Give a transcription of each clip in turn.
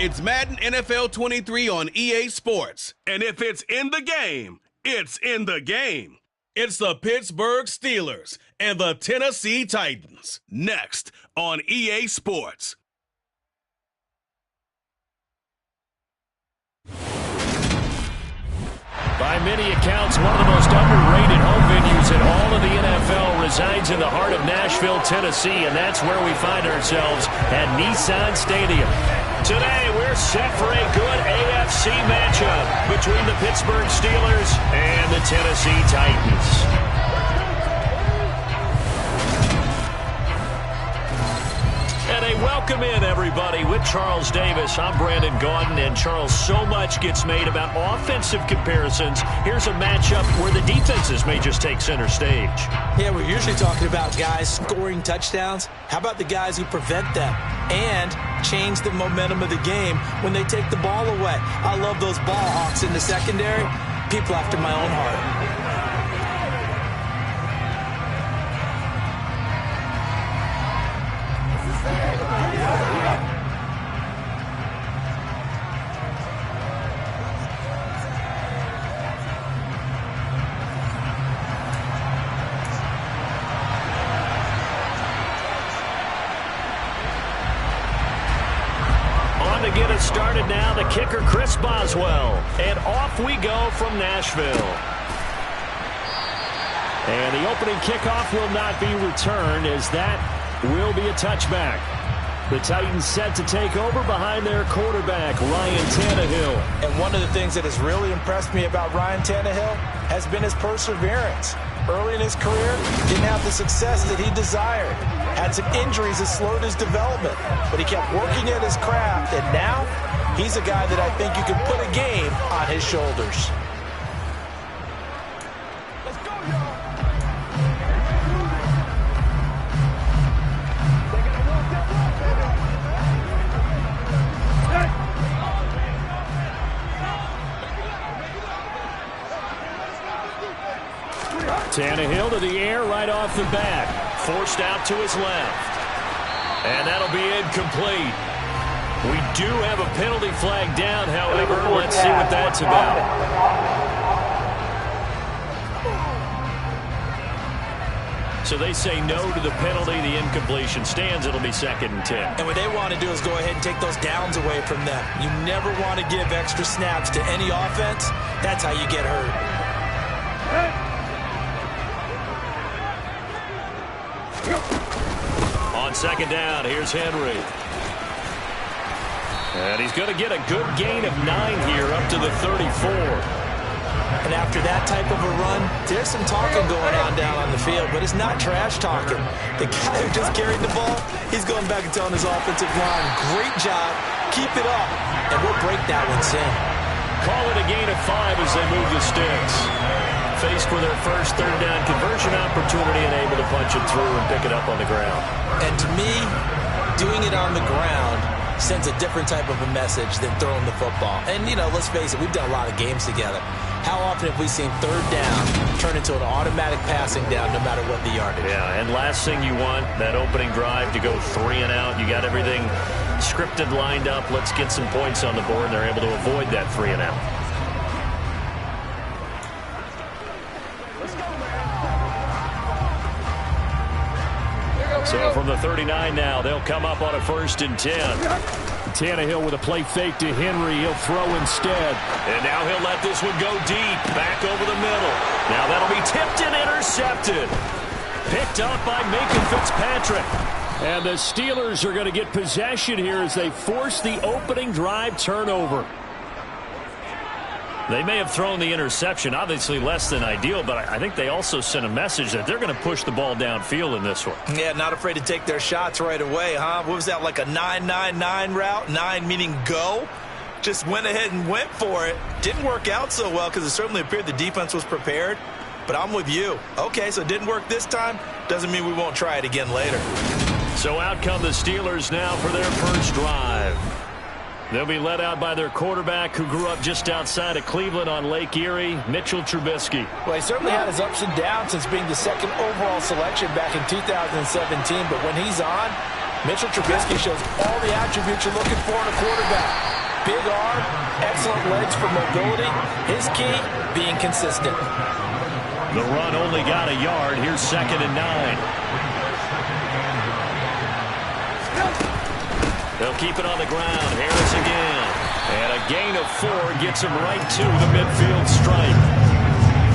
It's Madden NFL 23 on EA Sports. And if it's in the game, it's in the game. It's the Pittsburgh Steelers and the Tennessee Titans. Next on EA Sports. By many accounts, one of the most underrated home venues in all of the NFL resides in the heart of Nashville, Tennessee, and that's where we find ourselves at Nissan Stadium. Today, we're set for a good AFC matchup between the Pittsburgh Steelers and the Tennessee Titans. And a welcome in, everybody, with Charles Davis. I'm Brandon Gaudin, and Charles, so much gets made about offensive comparisons. Here's a matchup where the defenses may just take center stage. Yeah, we're usually talking about guys scoring touchdowns. How about the guys who prevent them and change the momentum of the game when they take the ball away? I love those ball hawks in the secondary. People after my own heart. To get us started now, the kicker, Chris Boswell. And off we go from Nashville. And the opening kickoff will not be returned, as that will be a touchback. The Titans set to take over behind their quarterback, Ryan Tannehill. And one of the things that has really impressed me about Ryan Tannehill has been his perseverance. Early in his career, didn't have the success that he desired. Had some injuries that slowed his development, but he kept working at his craft, and now he's a guy that I think you can put a game on his shoulders. Let's go, y'all. Tannehill to the air right off the bat. Forced out to his left. And that'll be incomplete. We do have a penalty flag down, however. Let's see what that's about. So they say no to the penalty. The incompletion stands. It'll be 2nd and 10. And what they want to do is go ahead and take those downs away from them. You never want to give extra snaps to any offense. That's how you get hurt. On 2nd down, here's Henry. And he's going to get a good gain of 9 here up to the 34. And after that type of a run, there's some talking going on down on the field, but it's not trash talking. The guy who just carried the ball, he's going back and telling his offensive line, great job, keep it up, and we'll break that one soon. Call it a gain of 5 as they move the sticks. Faced with their first 3rd down conversion opportunity and able to punch it through and pick it up on the ground. And to me, doing it on the ground sends a different type of a message than throwing the football. And, you know, let's face it, we've done a lot of games together. How often have we seen 3rd down turn into an automatic passing down no matter what the yardage? Yeah, and last thing you want, that opening drive to go 3 and out. You got everything scripted, lined up. Let's get some points on the board, and they're able to avoid that 3 and out. So from the 39 now, they'll come up on a 1st and 10. Tannehill with a play fake to Henry. He'll throw instead. And now he'll let this one go deep. Back over the middle. Now that'll be tipped and intercepted. Picked up by Minka Fitzpatrick. And the Steelers are going to get possession here as they force the opening drive turnover. They may have thrown the interception, obviously less than ideal, but I think they also sent a message that they're going to push the ball downfield in this one. Yeah, not afraid to take their shots right away, huh? What was that, like a 9-9-9 route? 9 meaning go? Just went ahead and went for it. Didn't work out so well because it certainly appeared the defense was prepared. But I'm with you. Okay, so it didn't work this time. Doesn't mean we won't try it again later. So out come the Steelers now for their first drive. They'll be led out by their quarterback who grew up just outside of Cleveland on Lake Erie, Mitchell Trubisky. Well, he certainly had his ups and downs since being the 2nd overall selection back in 2017. But when he's on, Mitchell Trubisky shows all the attributes you're looking for in a quarterback. Big arm, excellent legs for mobility. His key, being consistent. The run only got a yard. Here's 2nd and 9. They'll keep it on the ground. Harris again. And a gain of 4 gets him right to the midfield stripe.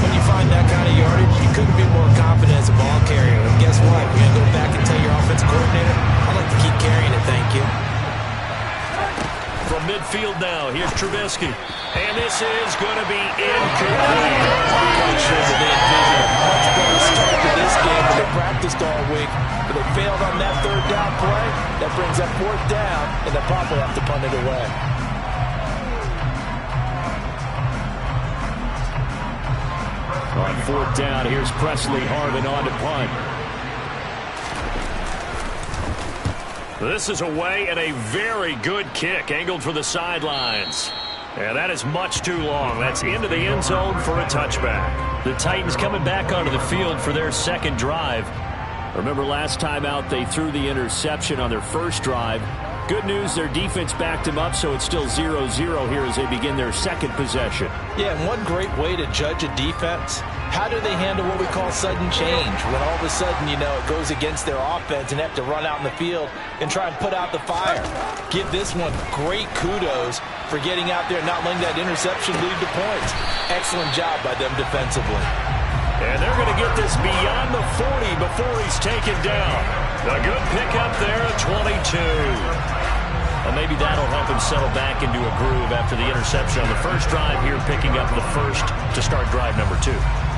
When you find that kind of yardage, you couldn't be more confident as a ball carrier. And guess what? You're going to go back and tell your offensive coordinator, I'd like to keep carrying it, thank you. From midfield now, here's Trubisky. And this is going to be incomplete. I'm quite sure that they envisioned a much better start to this game than they practiced all week. But they failed on that 3rd down play. That brings up 4th down, and they'll probably have to punt it away. On 4th down, here's Presley Harvin on to punt. This is away and a very good kick, angled for the sidelines. And that is much too long. That's into the end zone for a touchback. The Titans coming back onto the field for their 2nd drive. Remember last time out they threw the interception on their 1st drive. Good news, their defense backed them up, so it's still 0-0 here as they begin their 2nd possession. Yeah, and one great way to judge a defense, how do they handle what we call sudden change? When all of a sudden, you know, it goes against their offense and they have to run out in the field and try and put out the fire. Give this one great kudos for getting out there and not letting that interception lead to points. Excellent job by them defensively. And they're going to get this beyond the 40 before he's taken down. A good pickup there at 22. Well, maybe that'll help him settle back into a groove after the interception on the 1st drive here, picking up the 1st to start drive number 2.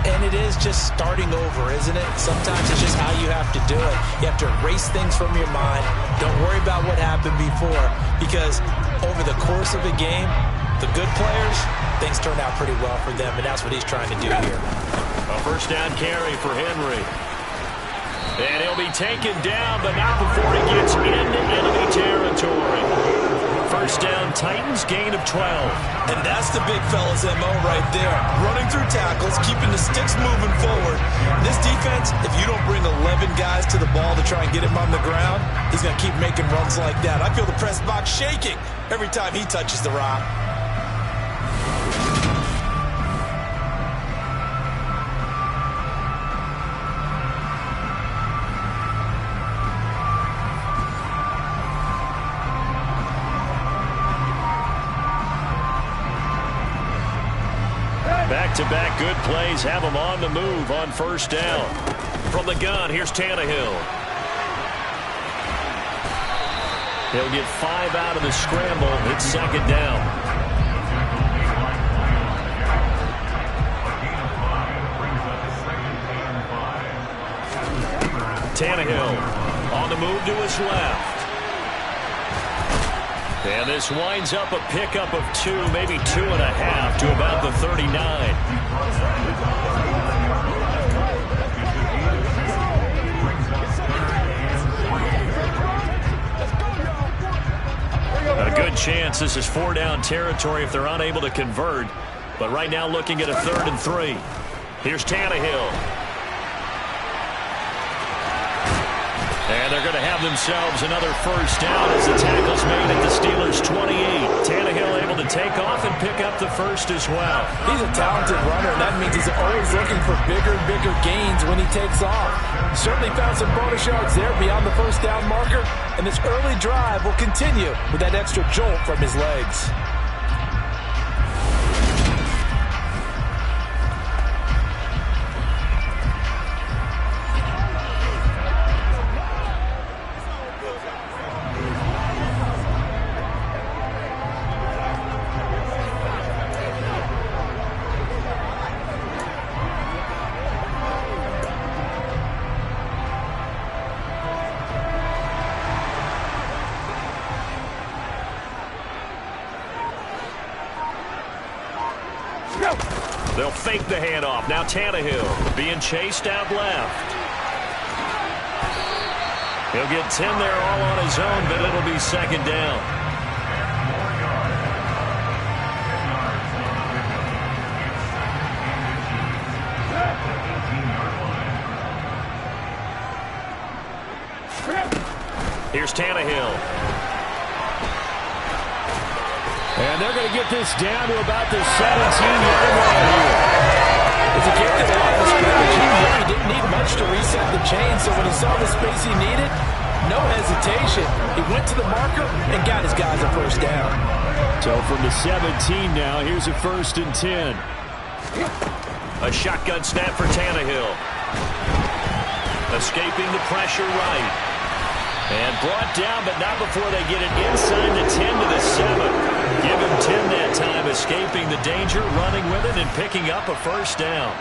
And it is just starting over, isn't it? Sometimes it's just how you have to do it. You have to erase things from your mind. Don't worry about what happened before, because over the course of a game, the good players, things turn out pretty well for them, and that's what he's trying to do here. A 1st down carry for Henry. And he'll be taken down, but not before he gets into enemy territory. 1st down, Titans, gain of 12. And that's the big fella's MO right there. Running through tackles, keeping the sticks moving forward. This defense, if you don't bring 11 guys to the ball to try and get him on the ground, he's going to keep making runs like that. I feel the press box shaking every time he touches the rock. Back-to-back good plays have him on the move on 1st down. From the gun, here's Tannehill. He'll get 5 out of the scramble. It's 2nd down. Tannehill on the move to his left. And this winds up a pickup of 2, maybe 2.5 to about the 39. A good chance this is 4 down territory if they're unable to convert. But right now looking at a 3rd and 3. Here's Tannehill. And they're going to have themselves another 1st down as the tackle's made at the Steelers' 28. Tannehill able to take off and pick up the 1st as well. He's a talented runner, and that means he's always looking for bigger and bigger gains when he takes off. Certainly found some bonus yards there beyond the 1st down marker, and this early drive will continue with that extra jolt from his legs. They'll fake the handoff. Now Tannehill being chased out left. He'll get 10 there all on his own, but it'll be 2nd down. Here's Tannehill. they're going to get this down to about the 17-yard line here. As he kicked it along the scrimmage, he really didn't need much to reset the chain, so when he saw the space he needed, no hesitation. He went to the marker and got his guys a first down. So from the 17 now, here's a 1st and 10. A shotgun snap for Tannehill. Escaping the pressure right. And brought down, but not before they get it inside the 10 to the 7. Give him 10 that time, escaping the danger, running with it, and picking up a first down.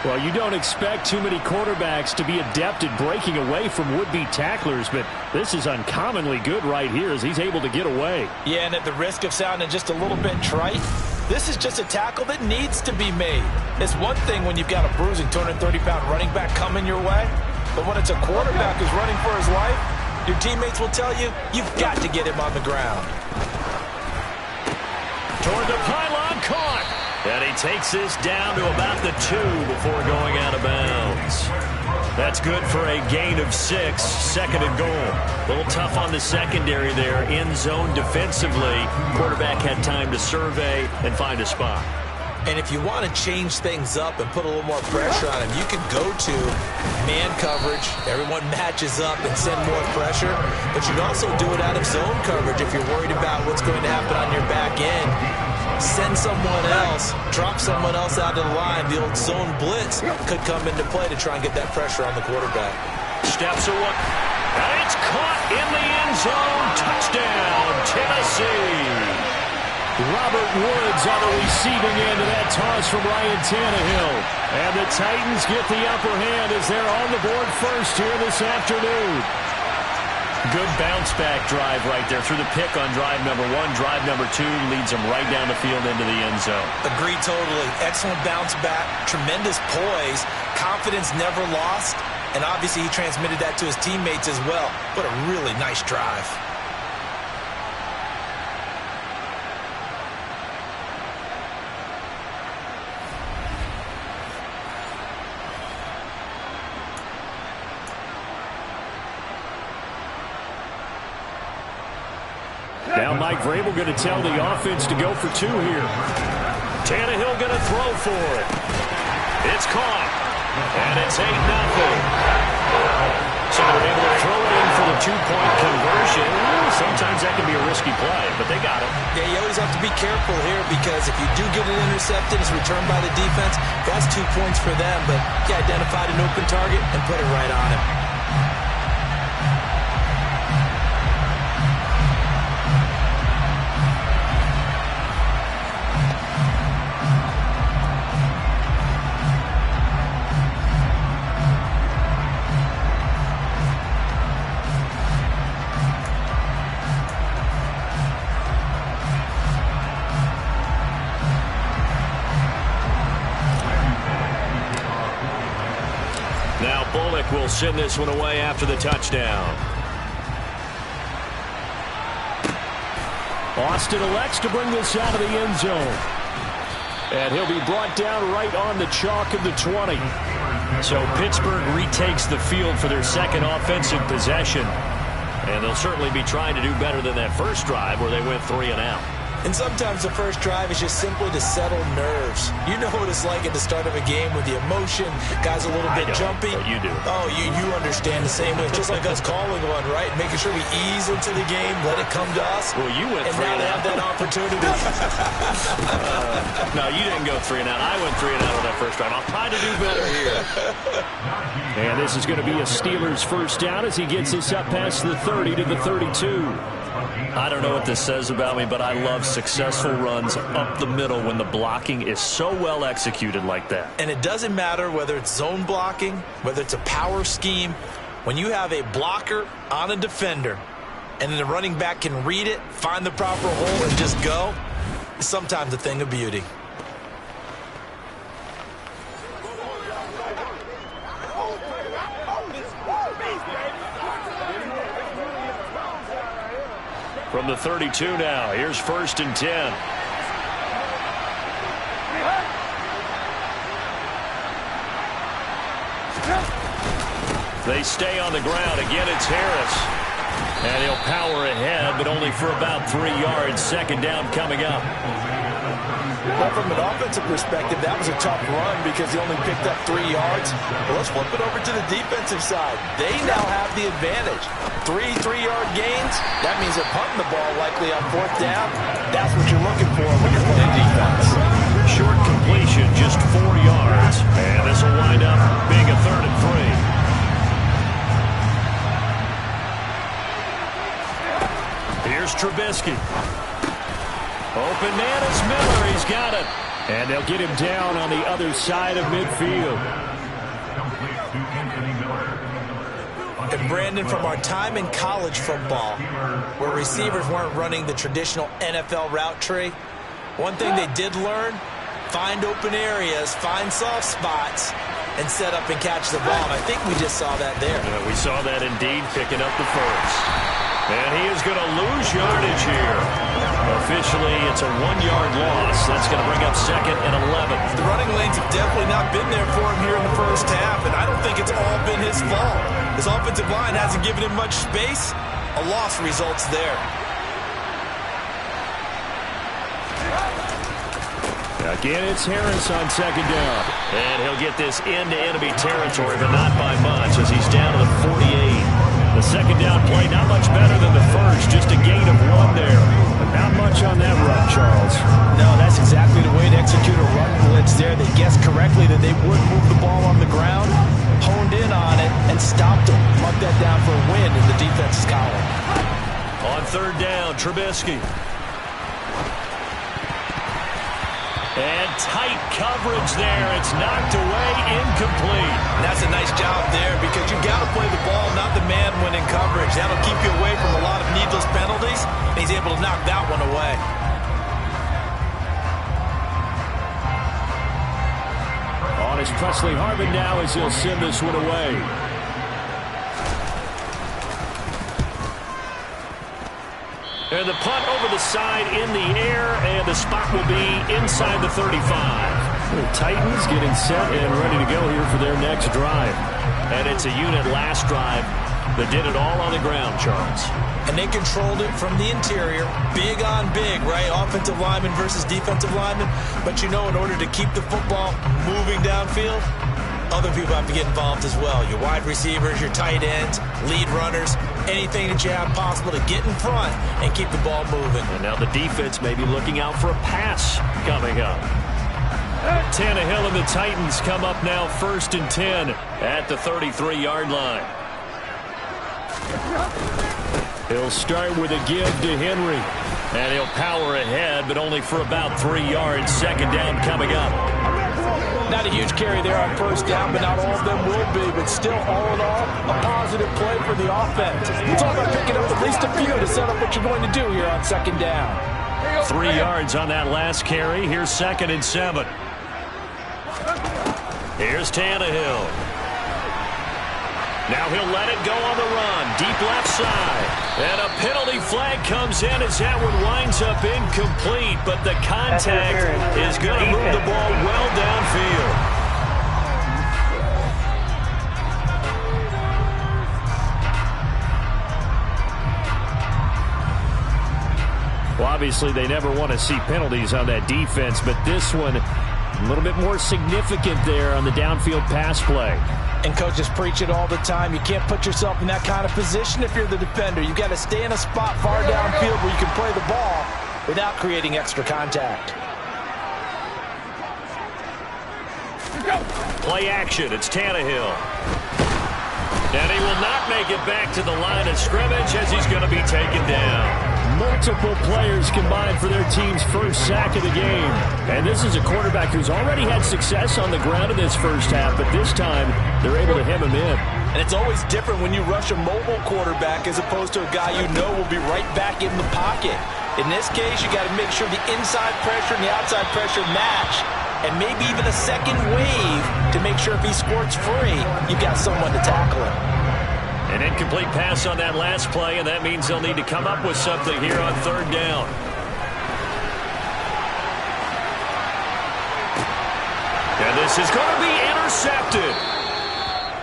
Well, you don't expect too many quarterbacks to be adept at breaking away from would-be tacklers, but this is uncommonly good right here as he's able to get away. Yeah, and at the risk of sounding just a little bit trite, this is just a tackle that needs to be made. It's one thing when you've got a bruising 230-pound running back coming your way, but when it's a quarterback who's running for his life, your teammates will tell you, you've got to get him on the ground. Toward the pylon, caught. And he takes this down to about the 2 before going out of bounds. That's good for a gain of 6, 2nd and goal. A little tough on the secondary there, end zone defensively. Quarterback had time to survey and find a spot. And if you want to change things up and put a little more pressure on him, you can go to man coverage. Everyone matches up and send more pressure. But you can also do it out of zone coverage if you're worried about what's going to happen on your back end. Send someone else, drop someone else out of the line. The old zone blitz could come into play to try and get that pressure on the quarterback. Steps away. And it's caught in the end zone. Touchdown, Tennessee. Robert Woods on the receiving end of that toss from Ryan Tannehill. And the Titans get the upper hand as they're on the board first here this afternoon. Good bounce-back drive right there through the pick on drive number 1. Drive number 2 leads them right down the field into the end zone. Agree totally. Excellent bounce back, tremendous poise, confidence never lost, and obviously he transmitted that to his teammates as well. What a really nice drive. Now Mike Vrabel going to tell the offense to go for 2 here. Tannehill going to throw for it. It's caught. And it's 8-0. So they're able to throw it in for the 2-point conversion. Sometimes that can be a risky play, but they got it. Yeah, you always have to be careful here because if you do get it intercepted, it's returned by the defense. That's 2 points for them, but he identified an open target and put it right on him. Will send this one away after the touchdown. Austin elects to bring this out of the end zone. And he'll be brought down right on the chalk of the 20. So Pittsburgh retakes the field for their second offensive possession. And they'll certainly be trying to do better than that first drive where they went 3 and out. And sometimes the first drive is just simply to settle nerves. You know what it's like at the start of a game with the emotion, guys a little bit jumpy. But you do. Oh, you understand the same way. It's just like us calling one, right? Making sure we ease into the game, let it come to us. Well, you went and 3 now and they out. have that opportunity. No, you didn't go 3 and out. I went 3 and out on that first drive. I'll try to do better here. And this is going to be a Steelers first down as he gets this up past the 30 to the 32. I don't know what this says about me, but I love successful runs up the middle when the blocking is so well executed like that. And it doesn't matter whether it's zone blocking, whether it's a power scheme. When you have a blocker on a defender and then the running back can read it, find the proper hole, and just go, it's sometimes a thing of beauty. From the 32 now, here's 1st and 10. They stay on the ground. Again, it's Harris. And he'll power ahead, but only for about 3 yards. Second down coming up. Well, from an offensive perspective, that was a tough run because he only picked up 3 yards. Well, let's flip it over to the defensive side. They now have the advantage. 3 3-yard gains. That means they're punting the ball likely on 4th down. That's what you're looking for when you're playing defense. Short completion, just 4 yards. And this will wind up being a 3rd and 3. Here's Trubisky. Open man is Miller. He's got it. And they'll get him down on the other side of midfield. And Brandon, from our time in college football, where receivers weren't running the traditional NFL route tree, one thing they did learn, find open areas, find soft spots, and set up and catch the ball. And I think we just saw that there. Yeah, we saw that indeed, picking up the first. And he is going to lose yardage here. Officially, it's a 1-yard loss. That's going to bring up 2nd and 11. The running lanes have definitely not been there for him here in the first half, and I don't think it's all been his fault. His offensive line hasn't given him much space. A loss results there. Again, it's Harris on 2nd down. And he'll get this into enemy territory, but not by much as he's down to the 48. The 2nd down play, not much better than the first, just a gain of 1 there. But not much on that run, Charles. No, that's exactly the way to execute a run blitz there. They guessed correctly that they would move the ball on the ground, honed in on it, and stopped them. Mark that down for a win in the defense's column. On 3rd down, Trubisky. And tight coverage there. It's knocked away, incomplete. That's a nice job there because you've got to play the ball, not the man when in coverage. That'll keep you away from a lot of needless penalties. And he's able to knock that one away. On is Presley Harvin now as he'll send this one away. And the punt over the side in the air, and the spot will be inside the 35. The Titans getting set and ready to go here for their next drive. And it's a unit last drive that did it all on the ground, Charles. And they controlled it from the interior, big on big, right? Offensive lineman versus defensive lineman. But you know, in order to keep the football moving downfield, other people have to get involved as well. Your wide receivers, your tight ends, lead runners, anything that you have possible to get in front and keep the ball moving. And now the defense may be looking out for a pass coming up. Tannehill and the Titans come up now 1st and 10 at the 33-yard line. He'll start with a give to Henry. And he'll power ahead, but only for about 3 yards. 2nd down coming up. Not a huge carry there on 1st down, but not all of them will be. But still, all in all, a positive play for the offense. It's all about picking up at least a few to set up what you're going to do here on 2nd down. 3 yards on that last carry. Here's 2nd and 7. Here's Tannehill. Now he'll let it go on the run. Deep left side. And a penalty flag comes in as that one winds up incomplete. But the contact is going to move the ball well downfield. Well, obviously they never want to see penalties on that defense, but this one a little bit more significant there on the downfield pass play. And coaches preach it all the time. You can't put yourself in that kind of position if you're the defender. You've got to stay in a spot far downfield where you can play the ball without creating extra contact. Play action. It's Tannehill. And he will not make it back to the line of scrimmage as he's going to be taken down. Multiple players combined for their team's first sack of the game. And this is a quarterback who's already had success on the ground in this first half, but this time they're able to hem him in. And it's always different when you rush a mobile quarterback as opposed to a guy you know will be right back in the pocket. In this case, you got to make sure the inside pressure and the outside pressure match. And maybe even a second wave to make sure if he squirts free, you've got someone to tackle him. An incomplete pass on that last play, and that means they'll need to come up with something here on 3rd down. And this is going to be intercepted.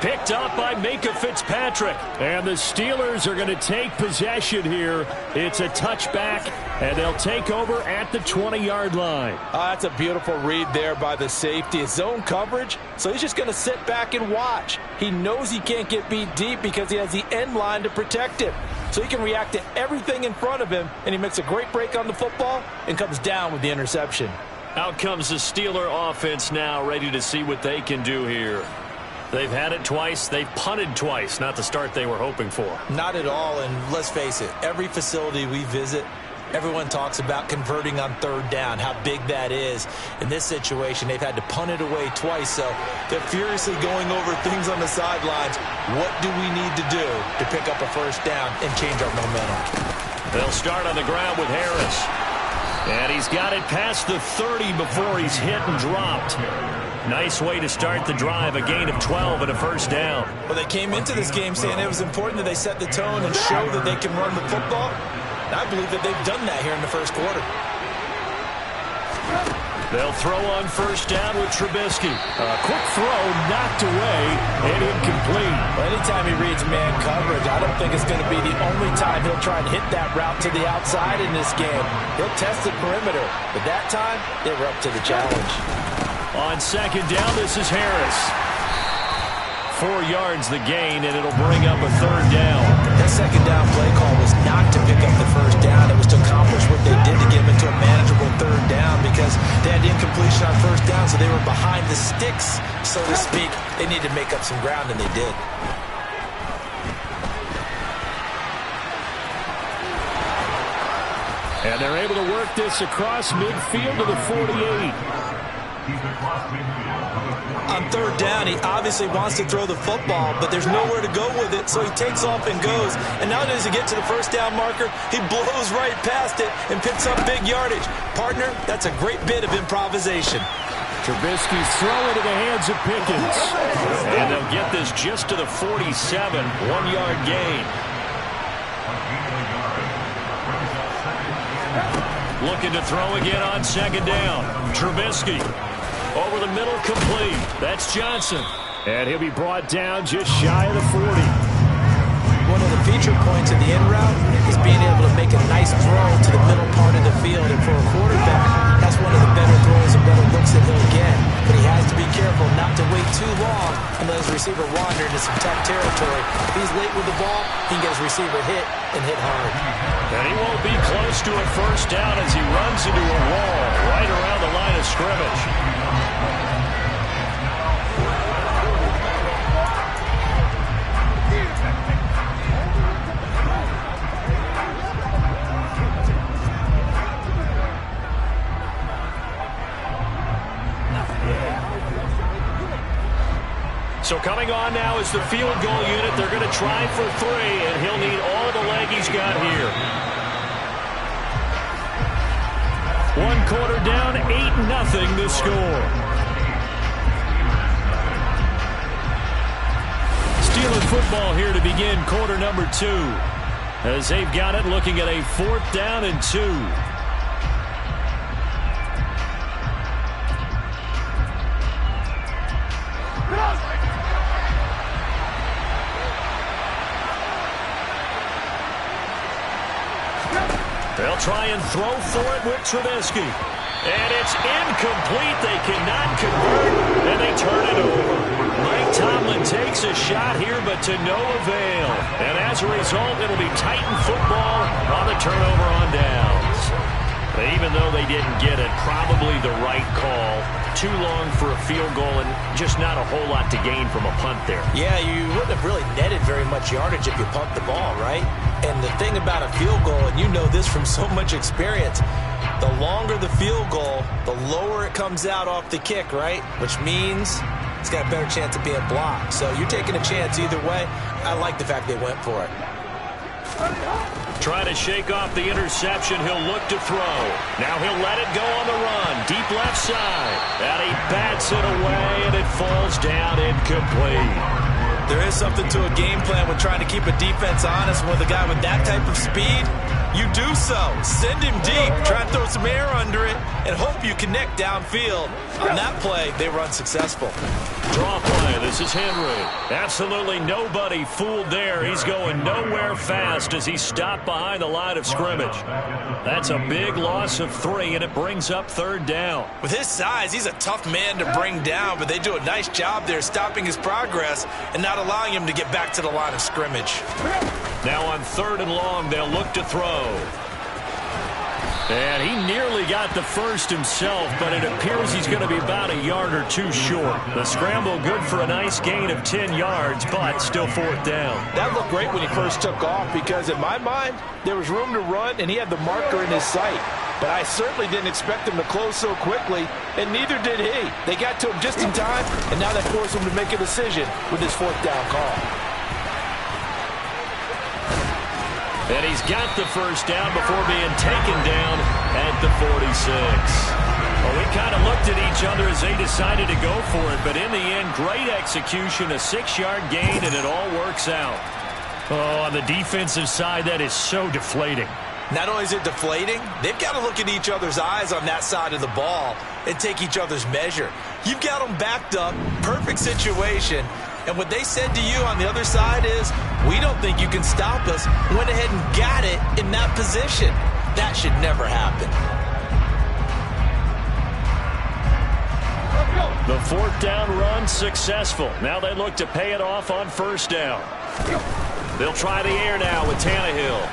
Picked up by Minka Fitzpatrick. And the Steelers are going to take possession here. It's a touchback, and they'll take over at the 20-yard line. That's a beautiful read there by the safety. It's zone coverage, so he's just going to sit back and watch. He knows he can't get beat deep because he has the end line to protect him. So he can react to everything in front of him, and he makes a great break on the football and comes down with the interception. Out comes the Steeler offense now, ready to see what they can do here. They've had it twice. They've punted twice. Not the start they were hoping for. Not at all, and let's face it, every facility we visit, everyone talks about converting on third down, how big that is. In this situation, they've had to punt it away twice, so they're furiously going over things on the sidelines. What do we need to do to pick up a first down and change our momentum? They'll start on the ground with Harris. And he's got it past the 30 before he's hit and dropped. Nice way to start the drive, a gain of 12 and a first down. Well, they came into this game saying it was important that they set the tone and show that they can run the football. And I believe that they've done that here in the first quarter. They'll throw on first down with Trubisky. A quick throw knocked away and incomplete. Well, anytime he reads man coverage, I don't think it's going to be the only time he'll try and hit that route to the outside in this game. He'll test the perimeter, but that time they were up to the challenge. On second down, this is Harris. 4 yards the gain, and it'll bring up a third down. That second down play call was not to pick up the first down. It was to accomplish what they did to get them into a manageable third down because they had incompletion on first down, so they were behind the sticks, so to speak. They needed to make up some ground, and they did. And they're able to work this across midfield to the 48. On third down, he obviously wants to throw the football, but there's nowhere to go with it, so he takes off and goes. And now does he get to the first down marker? He blows right past it and picks up big yardage. Partner, that's a great bit of improvisation. Trubisky's throw into the hands of Pickens. And they'll get this just to the 47, 1-yard gain. Looking to throw again on second down. Trubisky. Over the middle, complete. That's Johnson. And he'll be brought down just shy of the 40. One of the feature points of the end route is being able to make a nice throw to the middle part of the field. And for a quarterback, that's one of the better throws and better looks that he'll get. But he has to be careful not to wait too long and let his receiver wander into some tough territory. If he's late with the ball, he can get his receiver hit and hit hard. And he won't be close to a first down as he runs into a wall right around the line of scrimmage. So coming on now is the field goal unit. They're going to try for 3, and he'll need all the leg he's got here. 1 quarter down, 8-0 the score. Steeler football here to begin quarter number 2. As they've got it, looking at a 4th down and 2. They'll try and throw for it with Trubisky. And it's incomplete. They cannot convert, and they turn it over. Mike Tomlin takes a shot here, but to no avail. And as a result, it'll be Titan football on the turnover on downs. Even though they didn't get it, probably the right call. Too long for a field goal and just not a whole lot to gain from a punt there. Yeah, you wouldn't have really netted very much yardage if you pumped the ball, right? And the thing about a field goal, and you know this from so much experience, the longer the field goal, the lower it comes out off the kick, right? Which means it's got a better chance of being blocked. So you're taking a chance either way. I like the fact they went for it. Trying to shake off the interception. He'll look to throw. Now he'll let it go on the run. Deep left side. And he bats it away, and it falls down incomplete. There is something to a game plan when trying to keep a defense honest. With a guy with that type of speed, you do so. Send him deep, try and throw some air under it, and hope you connect downfield. On that play, they were unsuccessful. Draw play. This is Henry. Absolutely nobody fooled there. He's going nowhere fast as he stopped behind the line of scrimmage. That's a big loss of 3, and it brings up 3rd down. With his size, he's a tough man to bring down, but they do a nice job there stopping his progress and not allowing him to get back to the line of scrimmage. Now on 3rd and long, they'll look to throw. And he nearly got the first himself, but it appears he's going to be about a yard or 2 short. The scramble good for a nice gain of 10 yards, but still 4th down. That looked great when he first took off because in my mind, there was room to run and he had the marker in his sight. But I certainly didn't expect him to close so quickly, and neither did he. They got to him just in time, and now that forced him to make a decision with his 4th down call. And he's got the first down before being taken down at the 46. Well, we kind of looked at each other as they decided to go for it, but in the end, great execution, a 6-yard gain, and it all works out. Oh, on the defensive side, that is so deflating. Not only is it deflating, they've got to look at each other's eyes on that side of the ball and take each other's measure. You've got them backed up, perfect situation, and what they said to you on the other side is, we don't think you can stop us. Went ahead and got it in that position. That should never happen. The 4th down run successful. Now they look to pay it off on 1st down. They'll try the air now with Tannehill.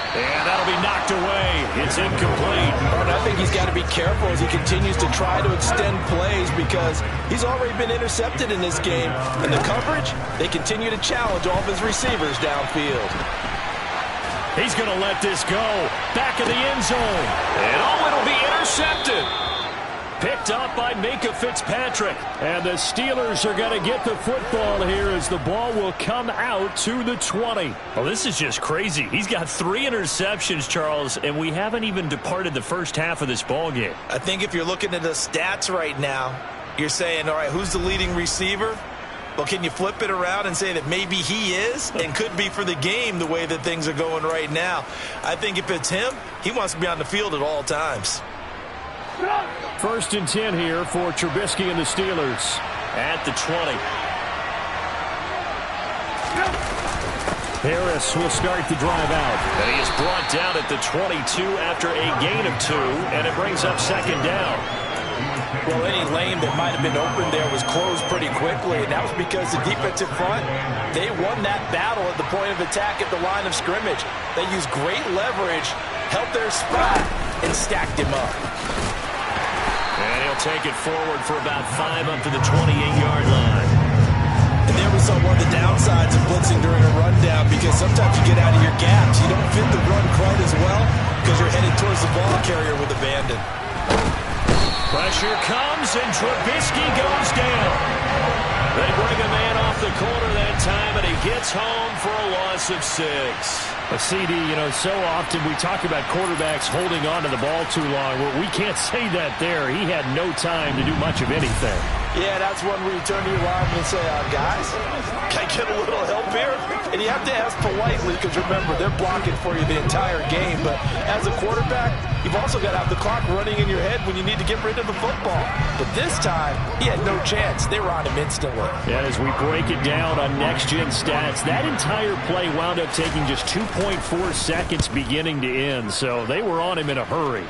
And that'll be knocked away. It's incomplete. And I think he's got to be careful as he continues to try to extend plays because he's already been intercepted in this game. And the coverage, they continue to challenge all of his receivers downfield. He's going to let this go. Back of the end zone. And it'll be intercepted. Picked up by Minkah Fitzpatrick. And the Steelers are going to get the football here as the ball will come out to the 20. Well, this is just crazy. He's got 3 interceptions, Charles, and we haven't even departed the first half of this ball game. I think if you're looking at the stats right now, you're saying, all right, who's the leading receiver? Well, can you flip it around and say that maybe he is and could be for the game the way that things are going right now? I think if it's him, he wants to be on the field at all times. 1st and 10 here for Trubisky and the Steelers at the 20. Harris will start the drive out. And he is brought down at the 22 after a gain of 2, and it brings up 2nd down. Well, any lane that might have been open there was closed pretty quickly, and that was because the defensive front, they won that battle at the point of attack at the line of scrimmage. They used great leverage, held their spot, and stacked him up. And he'll take it forward for about 5 up to the 28-yard line. And there we saw one of the downsides of blitzing during a rundown because sometimes you get out of your gaps. You don't fit the run quite as well because you're headed towards the ball carrier with abandon. Pressure comes, and Trubisky goes down. They bring a man off the corner that time, and he gets home for a loss of 6. A CD, so often we talk about quarterbacks holding on to the ball too long. Well, we can't say that there. He had no time to do much of anything. Yeah, that's one where you turn to your lineman and say, guys, can I get a little help here? And you have to ask politely because, remember, they're blocking for you the entire game. But as a quarterback, you've also got to have the clock running in your head when you need to get rid of the football. But this time, he had no chance. They were on him instantly. Yeah, as we break it down on next-gen stats, that entire play wound up taking just 2.4 seconds beginning to end. So they were on him in a hurry.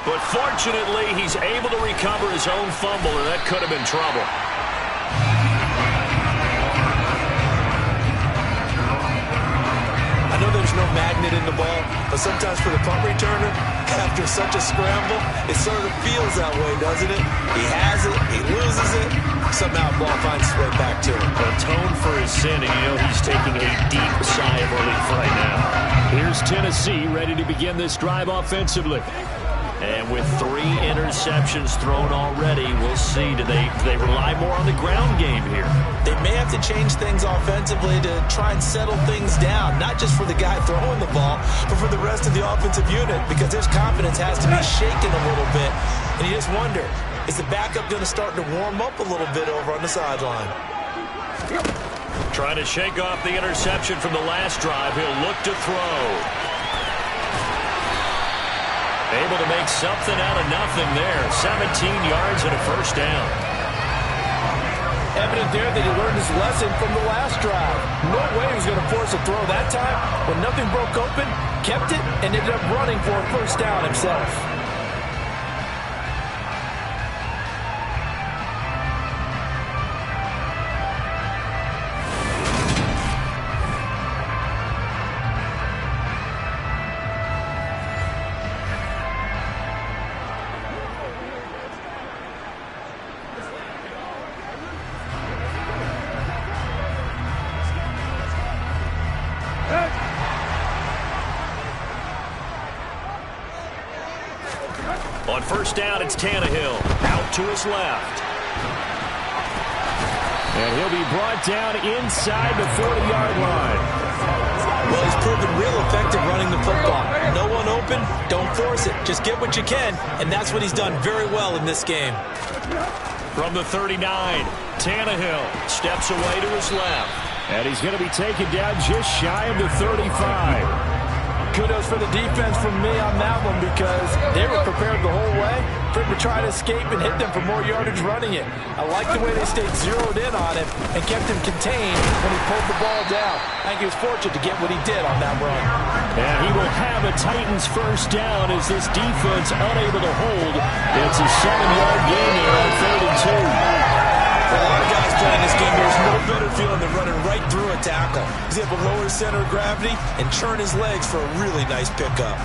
But fortunately, he's able to recover his own fumble, and that could have been trouble. I know there's no magnet in the ball, but sometimes for the punt returner, after such a scramble, it sort of feels that way, doesn't it? He has it, he loses it, somehow the ball finds its way back to him. Atone for his sin, and he's taking a deep sigh of relief right now. Here's Tennessee ready to begin this drive offensively. And with 3 interceptions thrown already, we'll see. Do they rely more on the ground game here? They may have to change things offensively to try and settle things down, not just for the guy throwing the ball, but for the rest of the offensive unit, because their confidence has to be shaken a little bit. And you just wonder, Is the backup going to start to warm up a little bit over on the sideline? Trying to shake off the interception from the last drive. He'll look to throw. Able to make something out of nothing there. 17 yards and a first down. Evident there that he learned his lesson from the last drive. No way he was going to force a throw that time. When nothing broke open, kept it, and ended up running for a first down himself. On first down, it's Tannehill. Out to his left. And he'll be brought down inside the 40-yard line. Well, he's proven real effective running the football. No one open, don't force it. Just get what you can, and that's what he's done very well in this game. From the 39, Tannehill steps away to his left. And he's going to be taken down just shy of the 35. Kudos for the defense from me on that one because they were prepared the whole way for him to try to escape and hit them for more yardage running it. I like the way they stayed zeroed in on him and kept him contained when he pulled the ball down. I think he was fortunate to get what he did on that run. And he will have a Titans first down as this defense unable to hold. It's a 7-yard gain there on 3rd and 2. For a lot of guys playing this game, there's no better feeling than running right through a tackle. He's able to lower his center of gravity and churn his legs for a really nice pickup.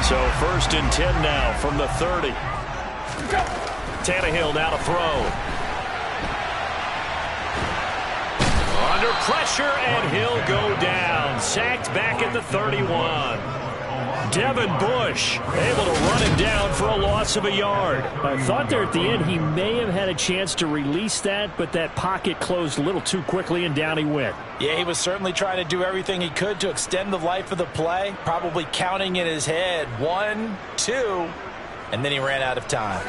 So 1st and 10 now from the 30. Tannehill now to throw. Under pressure, and he'll go down. Sacked back at the 31. Devin Bush able to run him down for a loss of a yard. I thought there at the end he may have had a chance to release that, but that pocket closed a little too quickly, and down he went. Yeah, he was certainly trying to do everything he could to extend the life of the play, probably counting in his head 1, 2, and then he ran out of time.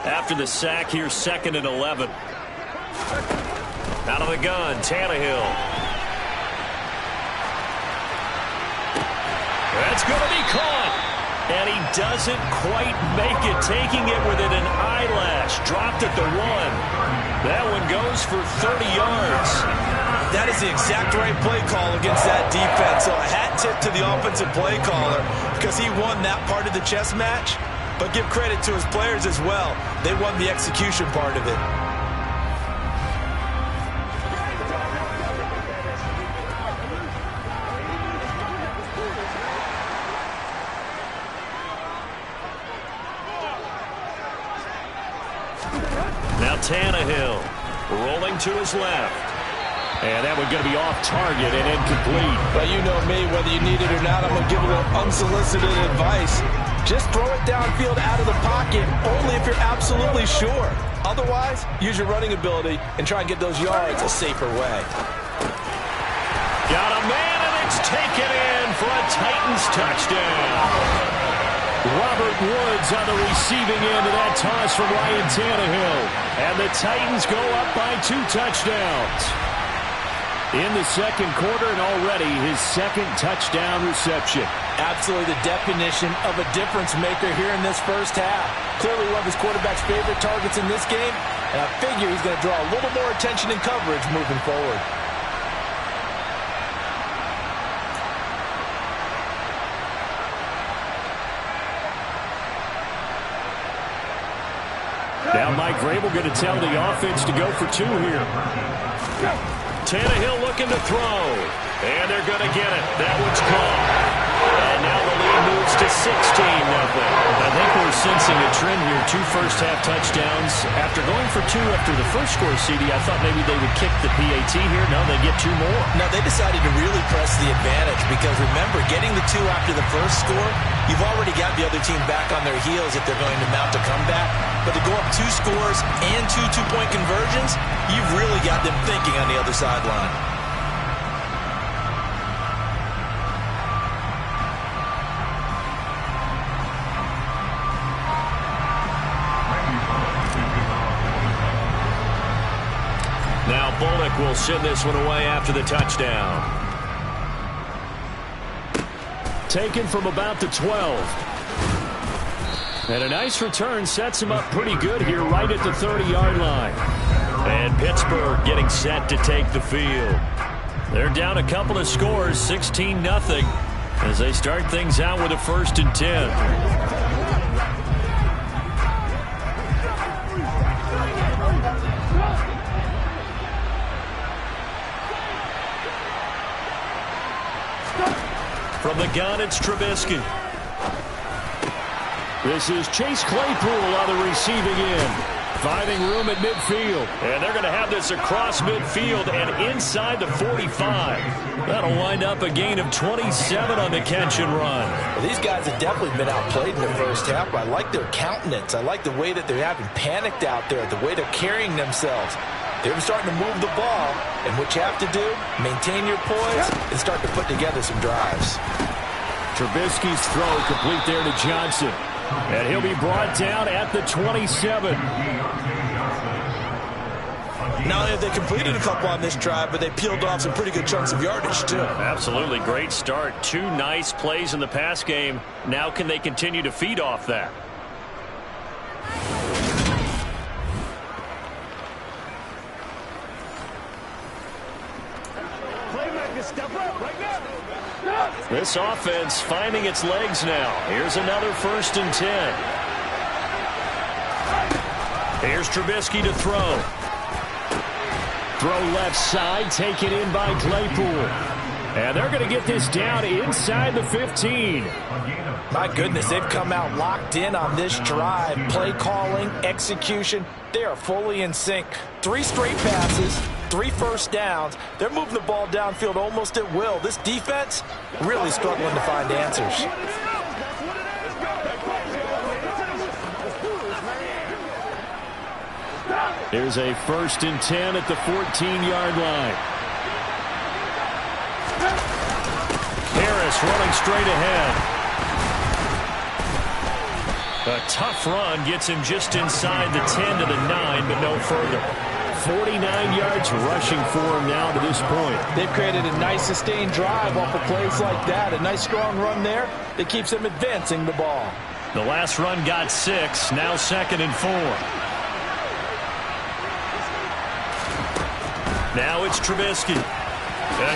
After the sack, here's 2nd and 11. Out of the gun, Tannehill. That's going to be caught. And he doesn't quite make it, taking it within an eyelash. Dropped at the 1. That one goes for 30 yards. That is the exact right play call against that defense. So a hat tip to the offensive play caller because he won that part of the chess match. But give credit to his players as well. They won the execution part of it. Now Tannehill rolling to his left. And that one's going to be off target and incomplete. But you know me, whether you need it or not, I'm going to give a little unsolicited advice. Just throw it downfield out of the pocket only if you're absolutely sure. Otherwise, use your running ability and try and get those yards a safer way. Got a man, and it's taken in for a Titans touchdown. Robert Woods on the receiving end of that toss from Ryan Tannehill. And the Titans go up by 2 touchdowns. In the second quarter, and already his 2nd touchdown reception. Absolutely the definition of a difference maker here in this first half. Clearly one of his quarterback's favorite targets in this game, and I figure he's going to draw a little more attention and coverage moving forward. Now Mike Vrabel going to tell the offense to go for 2 here. Tannehill looking to throw. And they're going to get it. That one's caught. And now the lead moves moves to 16-0. I think we're sensing a trend here. 2 first-half touchdowns. After going for 2 after the first score, CD, I thought maybe they would kick the PAT here. No, they get 2 more. No, they decided to really press the advantage because, remember, getting the 2 after the first score, you've already got the other team back on their heels if they're going to mount a comeback. But to go up 2 scores and 2 two-point conversions, you've really got them thinking on the other sideline. Now Bullock will send this one away after the touchdown. Taken from about the 12. And a nice return sets him up pretty good here right at the 30-yard line. And Pittsburgh getting set to take the field. They're down a couple of scores, 16-0, as they start things out with a 1st and 10. From the gun, it's Trubisky. This is Chase Claypool on the receiving end. Finding room at midfield. And they're going to have this across midfield and inside the 45. That'll wind up a gain of 27 on the catch and run. Well, these guys have definitely been outplayed in the first half, but I like their countenance. I like the way that they're having panicked out there, the way they're carrying themselves. They're starting to move the ball, and what you have to do, maintain your poise and start to put together some drives. Trubisky's throw complete there to Johnson. And he'll be brought down at the 27. Not only have they completed a couple on this drive, but they peeled off some pretty good chunks of yardage, too. Absolutely. Great start. 2 nice plays in the pass game. Now can they continue to feed off that? This offense finding its legs now. Here's another 1st and 10. Here's Trubisky to throw. Throw left side, taken in by Claypool. And they're going to get this down inside the 15. My goodness, they've come out locked in on this drive. Play calling, execution, they are fully in sync. 3 straight passes, 3 first downs. They're moving the ball downfield almost at will. This defense really struggling to find answers. Here's a 1st and 10 at the 14-yard line. Harris running straight ahead. A tough run gets him just inside the 10 to the 9, but no further. 49 yards rushing for him now to this point. They've created a nice sustained drive off of plays like that. A nice strong run there that keeps them advancing the ball. The last run got 6, now 2nd and 4. Now it's Trubisky.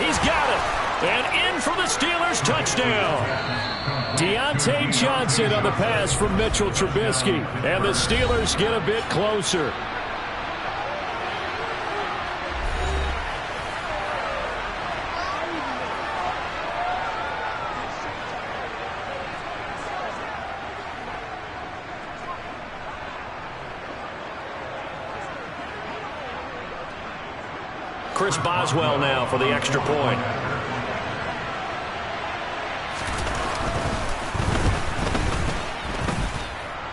He's got it. And in for the Steelers touchdown. Deontay Johnson on the pass from Mitchell Trubisky. And the Steelers get a bit closer. Chris Boswell now for the extra point.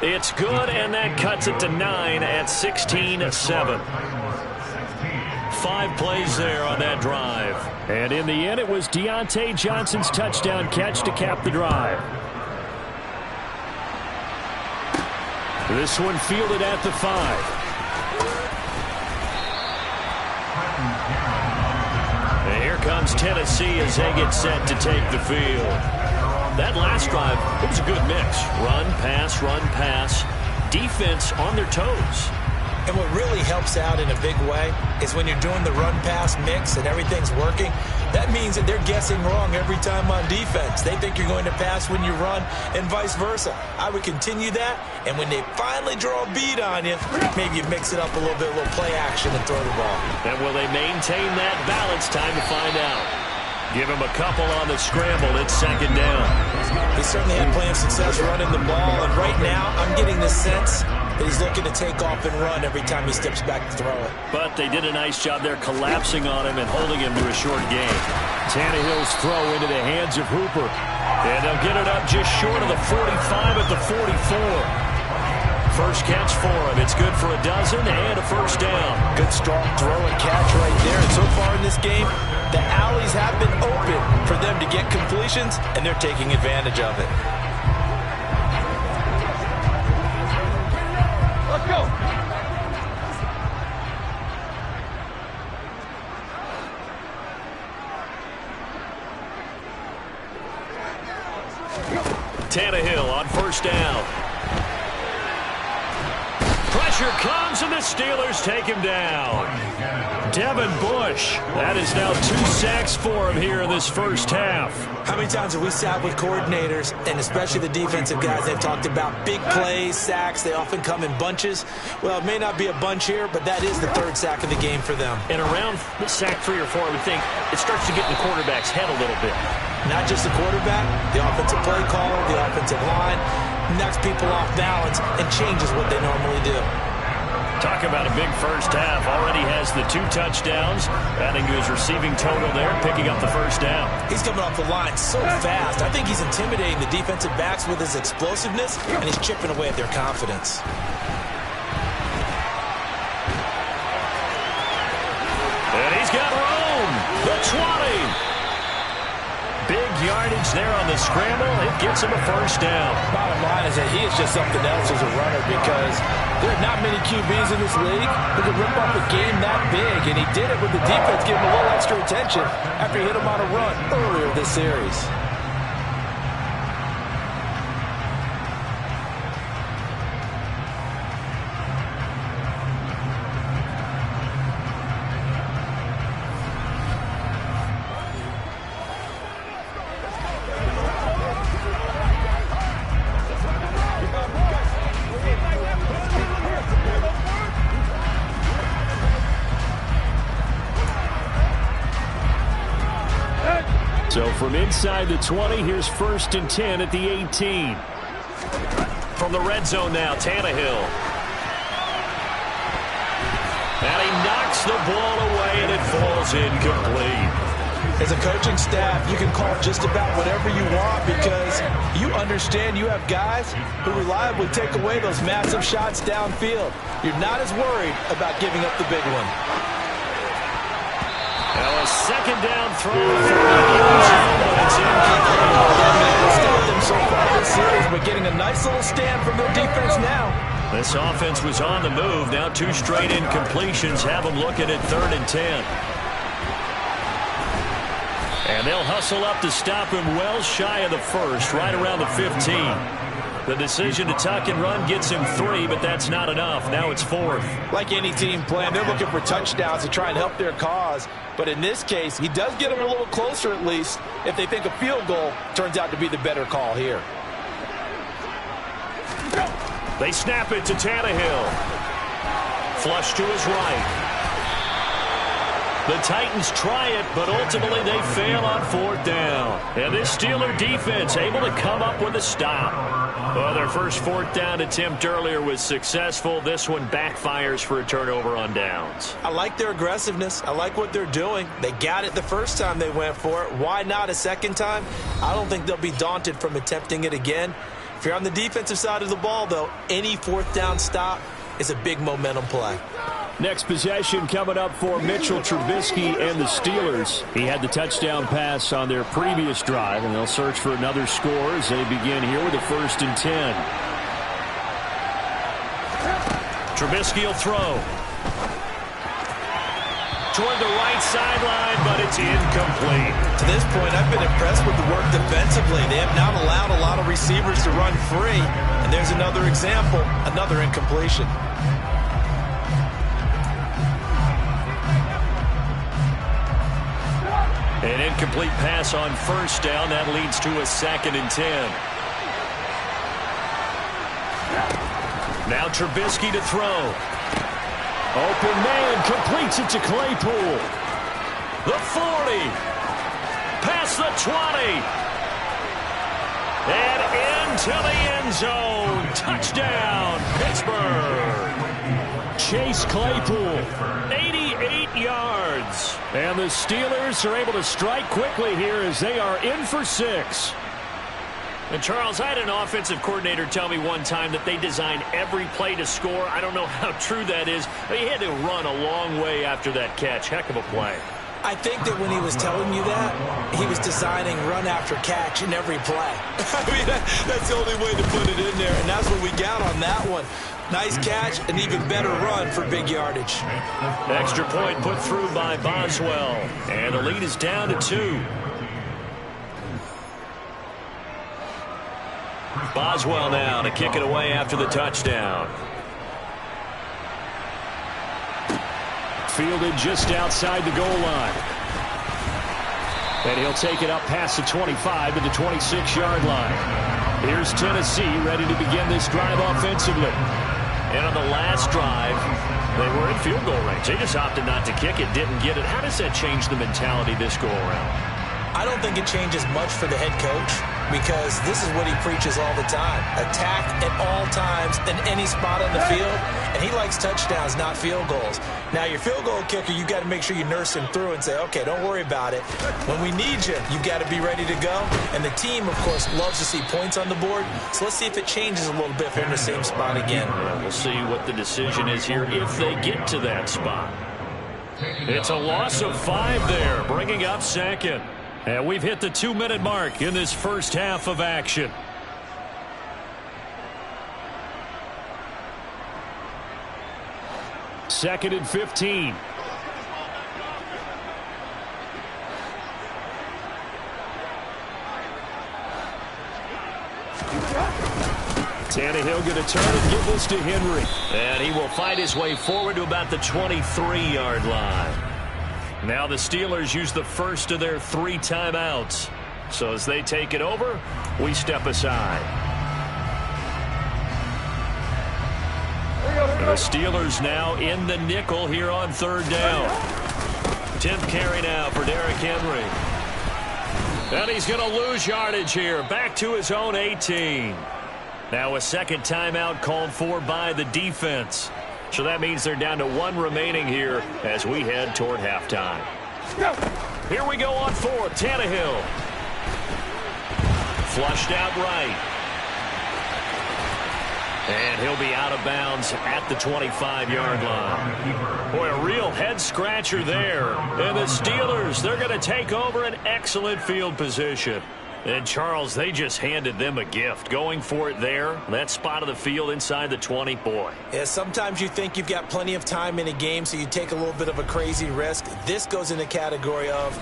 It's good, and that cuts it to 9 at 16-7. 5 plays there on that drive. And in the end, it was Deontay Johnson's touchdown catch to cap the drive. This one fielded at the 5. And here comes Tennessee as they get set to take the field. That last drive, it was a good mix. Run, pass, defense on their toes. And what really helps out in a big way is when you're doing the run-pass mix and everything's working, that means that they're guessing wrong every time on defense. They think you're going to pass when you run and vice versa. I would continue that, and when they finally draw a beat on you, maybe you mix it up a little bit, a little play action and throw the ball. And will they maintain that balance? Time to find out. Give him a couple on the scramble. It's second down. He certainly had plenty of success running the ball, and right now I'm getting the sense that he's looking to take off and run every time he steps back to throw it. But they did a nice job there collapsing on him and holding him to a short gain. Tannehill's throw into the hands of Hooper. And they'll get it up just short of the 45 at the 44. First catch for him. It's good for a dozen and a first down. Good strong throw and catch right there. And so far in this game, the alleys have been open for them to get completions, and they're taking advantage of it. Let's go. Tannehill on first down. Pressure comes, and the Steelers take him down. Devin Bush. That is now 2 sacks for him here in this first half. How many times have we sat with coordinators, and especially the defensive guys, they've talked about big plays, sacks. They often come in bunches. Well, it may not be a bunch here, but that is the 3rd sack of the game for them. And around sack 3 or 4, I would think it starts to get in the quarterback's head a little bit. Not just the quarterback, the offensive play caller, the offensive line, knocks people off balance and changes what they normally do. Talk about a big first half. Already has the 2 touchdowns, adding to his receiving total there, picking up the first down. He's coming off the line so fast. I think he's intimidating the defensive backs with his explosiveness, and he's chipping away at their confidence. And he's got room. The 20. Big yardage there on the scramble. It gets him a first down. Bottom line is that he is just something else as a runner, because there are not many QBs in this league who can rip up a game that big, and he did it with the defense giving him a little extra attention after he hit him on a run earlier this series. So from inside the 20, here's 1st and 10 at the 18. From the red zone now, Tannehill. And he knocks the ball away, and it falls incomplete. As a coaching staff, you can call just about whatever you want, because you understand you have guys who reliably take away those massive shots downfield. You're not as worried about giving up the big one. Now a second down throw for but it's incomplete. Stopped them so far this series, but getting a nice little stand from their defense now. This offense was on the move. Now 2 straight incompletions have them looking at 3rd and 10. And they'll hustle up to stop him well shy of the 1st, right around the 15. The decision to tuck and run gets him 3, but that's not enough. Now it's 4th. Like any team plan, they're looking for touchdowns to try and help their cause. But in this case, he does get them a little closer at least if they think a field goal turns out to be the better call here. They snap it to Tannehill. Flush to his right. The Titans try it, but ultimately they fail on 4th down. And this Steeler defense able to come up with a stop. Well, their first 4th down attempt earlier was successful. This one backfires for a turnover on downs. I like their aggressiveness. I like what they're doing. They got it the first time they went for it. Why not a second time? I don't think they'll be daunted from attempting it again. If you're on the defensive side of the ball, though, any 4th down stop is a big momentum play. Next possession coming up for Mitchell Trubisky and the Steelers. He had the touchdown pass on their previous drive, and they'll search for another score as they begin here with a 1st and 10. Trubisky will throw. Toward the right sideline, but it's incomplete. To this point, I've been impressed with the work defensively. They have not allowed a lot of receivers to run free. And there's another example, another incompletion. An incomplete pass on 1st down. That leads to a 2nd and 10. Now Trubisky to throw. Open man completes it to Claypool. The 40. past the 20. And into the end zone. Touchdown, Pittsburgh. Chase Claypool, 88 yards. And the Steelers are able to strike quickly here as they are in for 6. And Charles, I had an offensive coordinator tell me one time that they designed every play to score. I don't know how true that is, but he had to run a long way after that catch. Heck of a play. I think that when he was telling you that, he was designing run after catch in every play. I mean, that's the only way to put it in there, and that's what we got on that one. Nice catch, an even better run for big yardage. Extra point put through by Boswell, and the lead is down to 2. Boswell now to kick it away after the touchdown. Fielded just outside the goal line. And he'll take it up past the 25 to the 26-yard line. Here's Tennessee ready to begin this drive offensively. And on the last drive, they were in field goal range. They just opted not to kick it, didn't get it. How does that change the mentality this go around? I don't think it changes much for the head coach because this is what he preaches all the time. Attack at all times in any spot on the field, and he likes touchdowns, not field goals. Now, your field goal kicker, you got to make sure you nurse him through and say, okay, don't worry about it. When we need you, you got to be ready to go. And the team, of course, loves to see points on the board. So let's see if it changes a little bit if they're in the same spot again. We'll see what the decision is here if they get to that spot. It's a loss of 5 there, bringing up second. And we've hit the 2-minute mark in this first half of action. Second and 15. Tannehill going to turn and give this to Henry. And he will fight his way forward to about the 23-yard line. Now the Steelers use the first of their 3 timeouts. So as they take it over, we step aside. The Steelers now in the nickel here on 3rd down. 10th carry now for Derrick Henry. And he's going to lose yardage here. Back to his own 18. Now a second timeout called for by the defense. So that means they're down to 1 remaining here as we head toward halftime. Here we go on 4th. Tannehill. Flushed out right. And he'll be out of bounds at the 25-yard line. Boy, a real head-scratcher there. And the Steelers, they're going to take over an excellent field position. And, Charles, they just handed them a gift. Going for it there, that spot of the field inside the 20, boy. Yeah, sometimes you think you've got plenty of time in a game, so you take a little bit of a crazy risk. This goes in the category of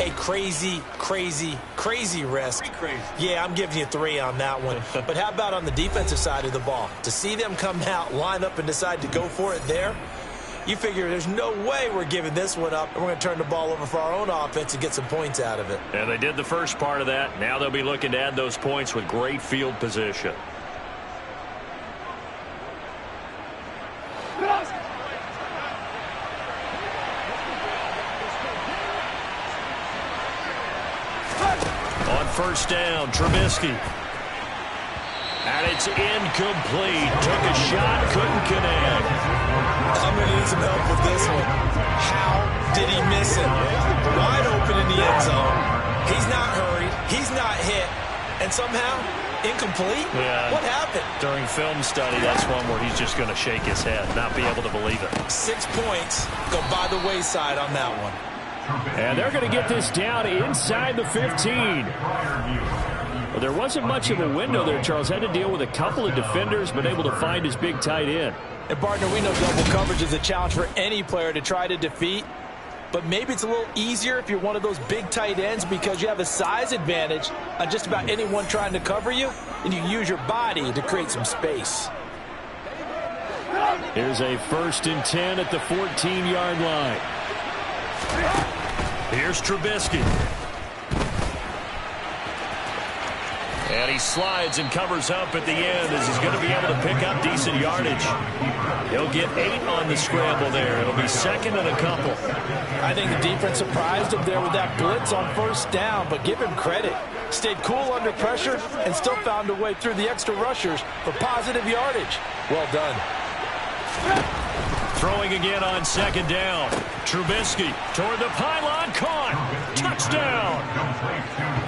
a crazy, crazy, crazy risk. Crazy. Yeah, I'm giving you 3 on that one. But how about on the defensive side of the ball? To see them come out, line up, and decide to go for it there, you figure there's no way we're giving this one up, and we're going to turn the ball over for our own offense and get some points out of it. And they did the first part of that. Now they'll be looking to add those points with great field position. On 1st down, Trubisky. And it's incomplete. Took a shot, couldn't connect. I'm going to need some help with this one. How did he miss it? Wide open in the end zone. He's not hurried. He's not hit. And somehow, incomplete? Yeah. What happened? During film study, that's one where he's just going to shake his head, not be able to believe it. 6 points go by the wayside on that one. And they're going to get this down inside the 15. Well, there wasn't much of a window there. Charles had to deal with a couple of defenders, but able to find his big tight end. And, partner, we know double coverage is a challenge for any player to try to defeat. But maybe it's a little easier if you're one of those big tight ends because you have a size advantage on just about anyone trying to cover you, and you use your body to create some space. Here's a 1st and 10 at the 14-yard line. Here's Trubisky. And he slides and covers up at the end as he's going to be able to pick up decent yardage. He'll get 8 on the scramble there. It'll be second and a couple. I think the defense surprised him there with that blitz on first down, but give him credit. Stayed cool under pressure and still found a way through the extra rushers for positive yardage. Well done. Throwing again on second down. Trubisky toward the pylon, caught. Touchdown.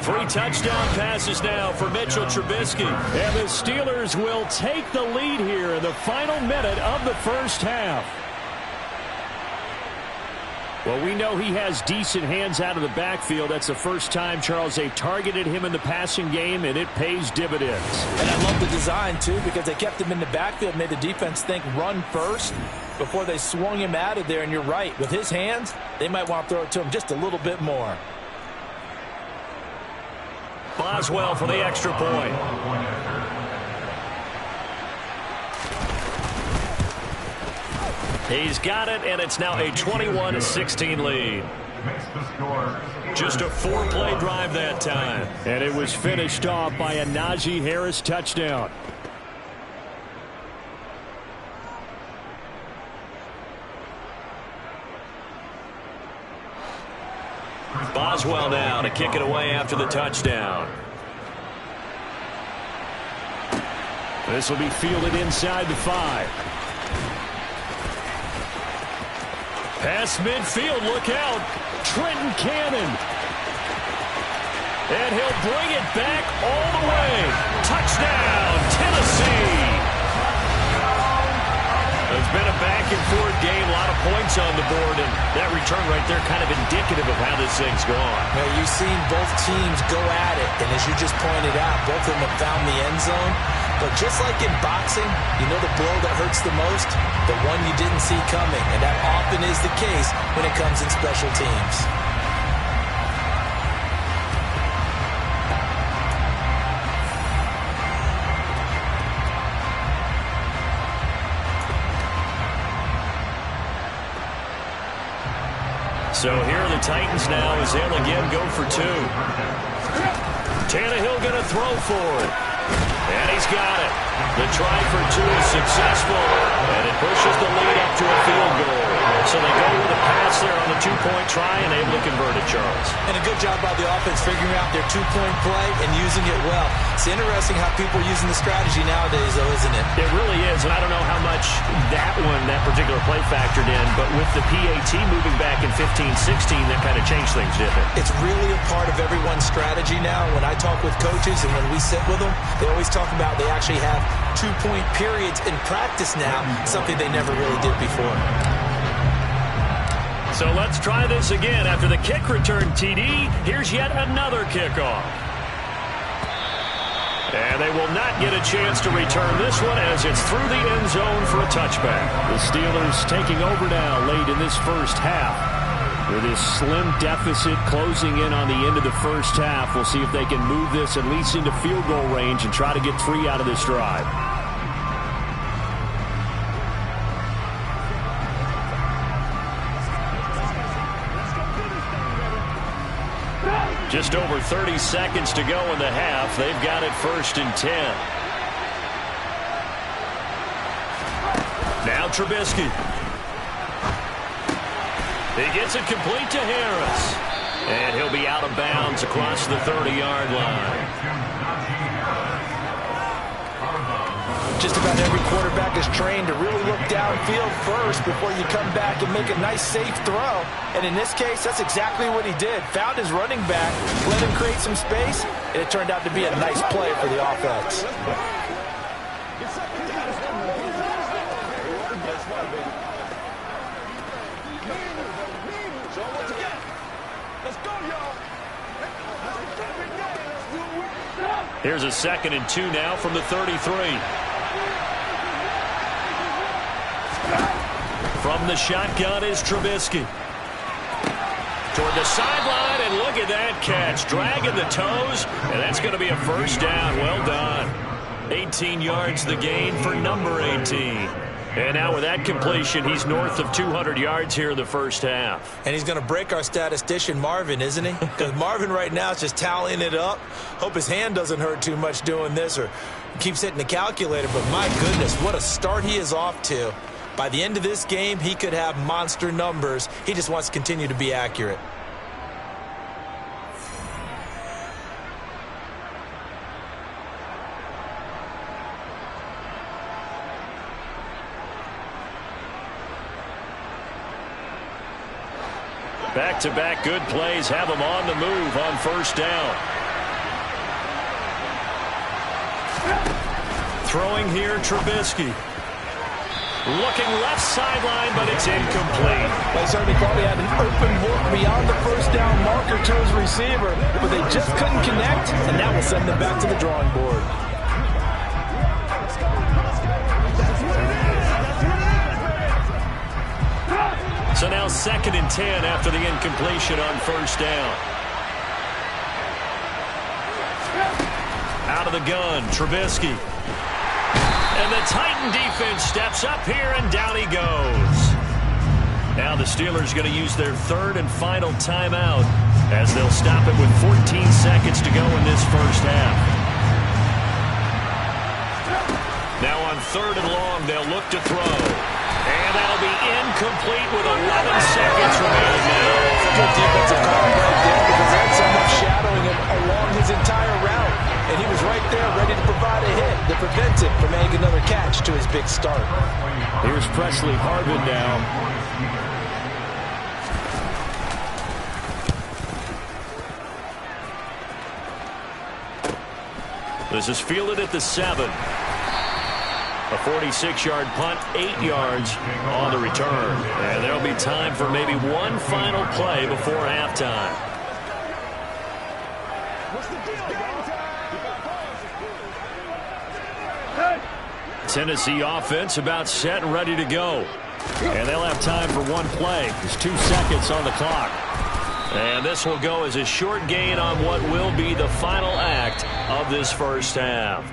3 touchdown passes now for Mitchell Trubisky. And the Steelers will take the lead here in the final minute of the first half. Well, we know he has decent hands out of the backfield. That's the first time, Charles, they've targeted him in the passing game, and it pays dividends. And I love the design, too, because they kept him in the backfield, made the defense think run first before they swung him out of there. And you're right, with his hands, they might want to throw it to him just a little bit more. Boswell for the extra point. He's got it, and it's now a 21-16 lead. Just a 4-play drive that time. And it was finished off by a Najee Harris touchdown. Boswell now to kick it away after the touchdown. This will be fielded inside the 5. Pass midfield, look out. Trenton Cannon. And he'll bring it back all the way. Touchdown, Tennessee. It's been a back-and-forth game, a lot of points on the board, and that return right there kind of indicative of how this thing's gone. Well, you've seen both teams go at it, and as you just pointed out, both of them have found the end zone. But just like in boxing, you know the blow that hurts the most? The one you didn't see coming, and that often is the case when it comes in special teams. So here are the Titans now as they'll again go for 2. Tannehill going to throw for it. And he's got it. The try for 2 is successful, and it pushes the lead up to a field goal. So they go with a pass there on the 2-point try and able to convert it, Charles. And a good job by the offense figuring out their 2-point play and using it well. It's interesting how people are using the strategy nowadays, though, isn't it? It really is, and I don't know how much that particular play factored in, but with the PAT moving back in 15-16, that kind of changed things, didn't it? It's really a part of everyone's strategy now. When I talk with coaches and when we sit with them, they always talk about they actually have 2-point periods in practice now, something they never really did before. So let's try this again. After the kick return TD, here's yet another kickoff. And they will not get a chance to return this one as it's through the end zone for a touchback. The Steelers taking over now late in this first half. With this slim deficit closing in on the end of the first half, we'll see if they can move this at least into field goal range and try to get 3 out of this drive. Just over 30 seconds to go in the half. They've got it 1st and 10. Now Trubisky. He gets it complete to Harris. And he'll be out of bounds across the 30-yard line. Just about every quarterback is trained to really look downfield first before you come back and make a nice, safe throw. And in this case, that's exactly what he did. Found his running back, let him create some space, and it turned out to be a nice play for the offense. Here's a 2nd and 2 now from the 33. From the shotgun is Trubisky. Toward the sideline, and look at that catch. Dragging the toes, and that's going to be a 1st down. Well done. 18 yards the gain for number 18. And now with that completion, he's north of 200 yards here in the first half. And he's going to break our statistician Marvin, isn't he? Because Marvin right now is just tallying it up. Hope his hand doesn't hurt too much doing this or keeps hitting the calculator. But my goodness, what a start he is off to. By the end of this game, he could have monster numbers. He just wants to continue to be accurate. Back-to-back good plays have him on the move on first down. Throwing here, Trubisky. Looking left sideline, but it's incomplete. They certainly thought he had an open look beyond the first down marker to his receiver, but they just couldn't connect, and that will send them back to the drawing board. So now 2nd and 10 after the incompletion on first down. Out of the gun, Trubisky. And the Titan defense steps up here, and down he goes. Now the Steelers going to use their 3rd and final timeout as they'll stop it with 14 seconds to go in this first half. Now on 3rd and long, they'll look to throw. And that'll be incomplete with 11 seconds remaining now. Good defensive call right there because they had someone shadowing him along his entire route. And he was right there ready to provide a hit to prevent him from making another catch to his big start. Here's Presley Harvin now. This is fielded at the 7. A 46-yard punt, 8 yards on the return. And there'll be time for maybe one final play before halftime. Tennessee offense about set and ready to go. And they'll have time for one play. There's 2 seconds on the clock. And this will go as a short gain on what will be the final act of this first half.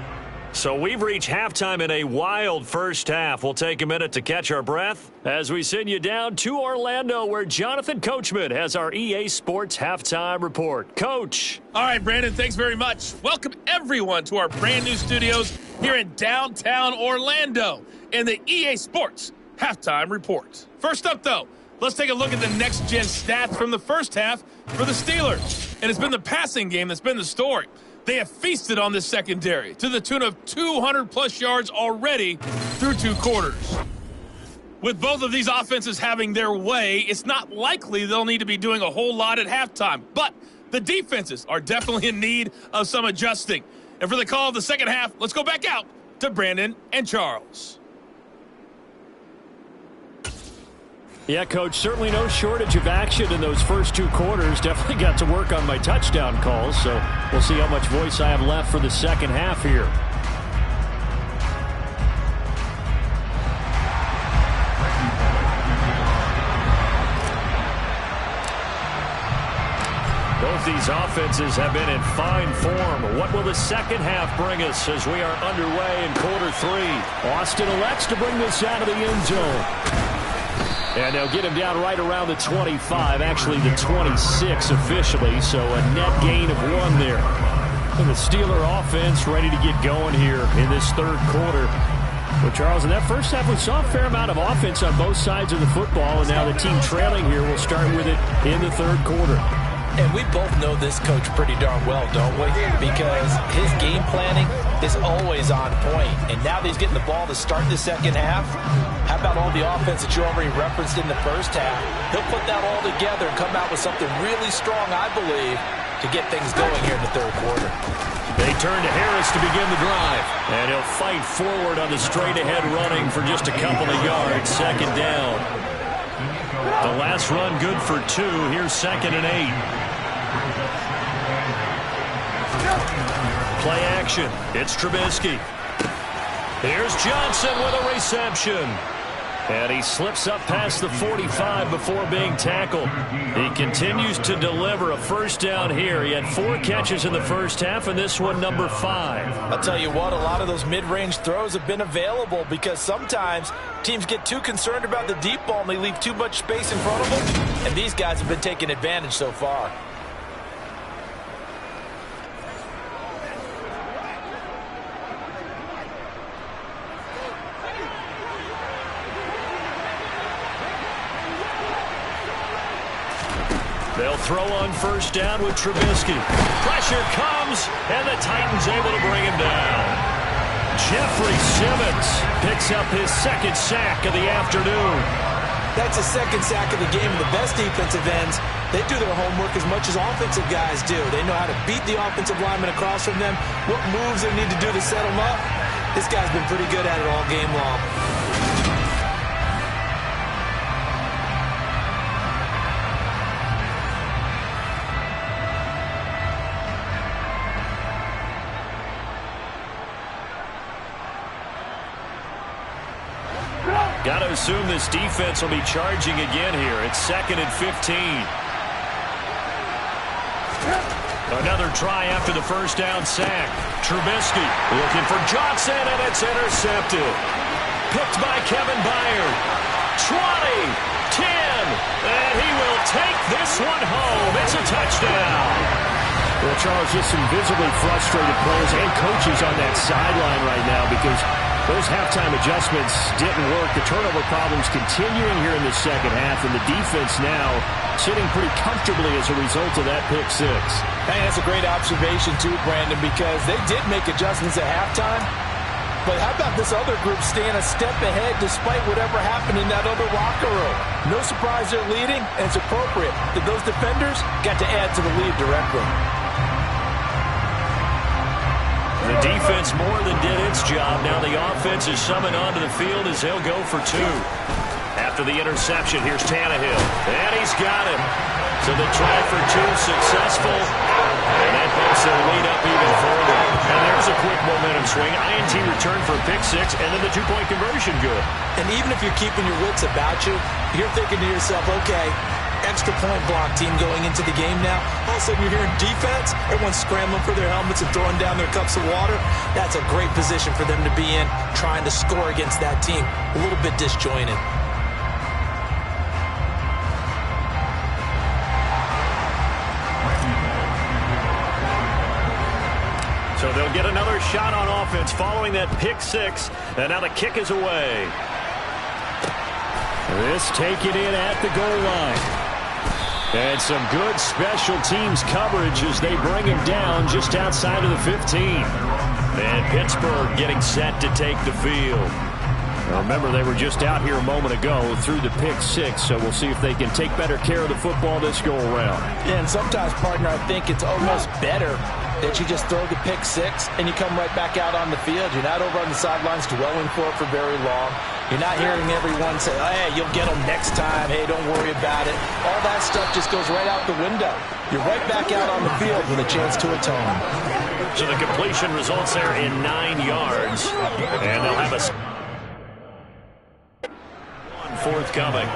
So we've reached halftime in a wild first half. We'll take a minute to catch our breath as we send you down to Orlando, where Jonathan Coachman has our EA Sports Halftime Report. Coach. All right, Brandon, thanks very much. Welcome, everyone, to our brand new studios here in downtown Orlando in the EA Sports Halftime Report. First up, though, let's take a look at the next-gen stats from the first half for the Steelers. And it's been the passing game that's been the story. They have feasted on this secondary to the tune of 200-plus yards already through 2 quarters. With both of these offenses having their way, it's not likely they'll need to be doing a whole lot at halftime. But the defenses are definitely in need of some adjusting. And for the call of the second half, let's go back out to Brandon and Charles. Yeah, Coach, certainly no shortage of action in those first 2 quarters. Definitely got to work on my touchdown calls, so we'll see how much voice I have left for the second half here. Both these offenses have been in fine form. What will the second half bring us as we are underway in quarter 3? Austin elects to bring this out of the end zone. And they'll get him down right around the 25, actually the 26 officially, so a net gain of 1 there. And the Steeler offense ready to get going here in this 3rd quarter. Well, Charles, in that first half, we saw a fair amount of offense on both sides of the football, and now the team trailing here will start with it in the 3rd quarter. And we both know this coach pretty darn well, don't we? Because his game planning is always on point. And now that he's getting the ball to start the second half, how about all the offense that you already referenced in the first half? He'll put that all together and come out with something really strong, I believe, to get things going here in the 3rd quarter. They turn to Harris to begin the drive. And he'll fight forward on the straight-ahead running for just a couple of yards. 2nd down. The last run good for 2. Here's 2nd and 8. Play action. It's Trubisky. Here's Johnson with a reception. And he slips up past the 45 before being tackled. He continues to deliver a first down here. He had 4 catches in the first half, and this one number 5. I'll tell you what, a lot of those mid-range throws have been available because sometimes teams get too concerned about the deep ball and they leave too much space in front of them. And these guys have been taking advantage so far. They'll throw on first down with Trubisky. Pressure comes, and the Titans able to bring him down. Jeffrey Simmons picks up his 2nd sack of the afternoon. That's a 2nd sack of the game. The best defensive ends, they do their homework as much as offensive guys do. They know how to beat the offensive lineman across from them, what moves they need to do to set them up. This guy's been pretty good at it all game long. Got to assume this defense will be charging again here. It's 2nd and 15. Another try after the first down sack. Trubisky looking for Johnson, and it's intercepted. Picked by Kevin Byard. 20, 10, and he will take this one home. It's a touchdown. Well, Charles, just some visibly frustrated players and coaches on that sideline right now because those halftime adjustments didn't work. The turnover problems continuing here in the second half, and the defense now sitting pretty comfortably as a result of that pick 6. Hey, that's a great observation too, Brandon, because they did make adjustments at halftime. But how about this other group staying a step ahead despite whatever happened in that other locker room? No surprise they're leading, and it's appropriate that those defenders got to add to the lead directly. The defense more than did its job. Now the offense is summoned onto the field as they'll go for 2. After the interception, here's Tannehill. And he's got him. So the try for 2 successful. And that bumps their lead up even further. And there's a quick momentum swing. INT return for a pick 6, and then the 2-point conversion good. And even if you're keeping your wits about you, you're thinking to yourself, okay, extra point block team going into the game now. All of a sudden you're hearing defense. Everyone's scrambling for their helmets and throwing down their cups of water. That's a great position for them to be in, trying to score against that team. A little bit disjointed. So they'll get another shot on offense following that pick 6. And now the kick is away. This taken in at the goal line. And some good special teams coverage as they bring him down just outside of the 15. And Pittsburgh getting set to take the field. Now remember, they were just out here a moment ago through the pick 6, so we'll see if they can take better care of the football this go-around. Yeah, and sometimes, partner, I think it's almost better that you just throw the pick 6 and you come right back out on the field. You're not over on the sidelines dwelling for it for very long. You're not hearing everyone say, oh, hey, you'll get them next time. Hey, don't worry about it. All that stuff just goes right out the window. You're right back out on the field with a chance to atone. So the completion results there in 9 yards. And they'll have a 4th coming.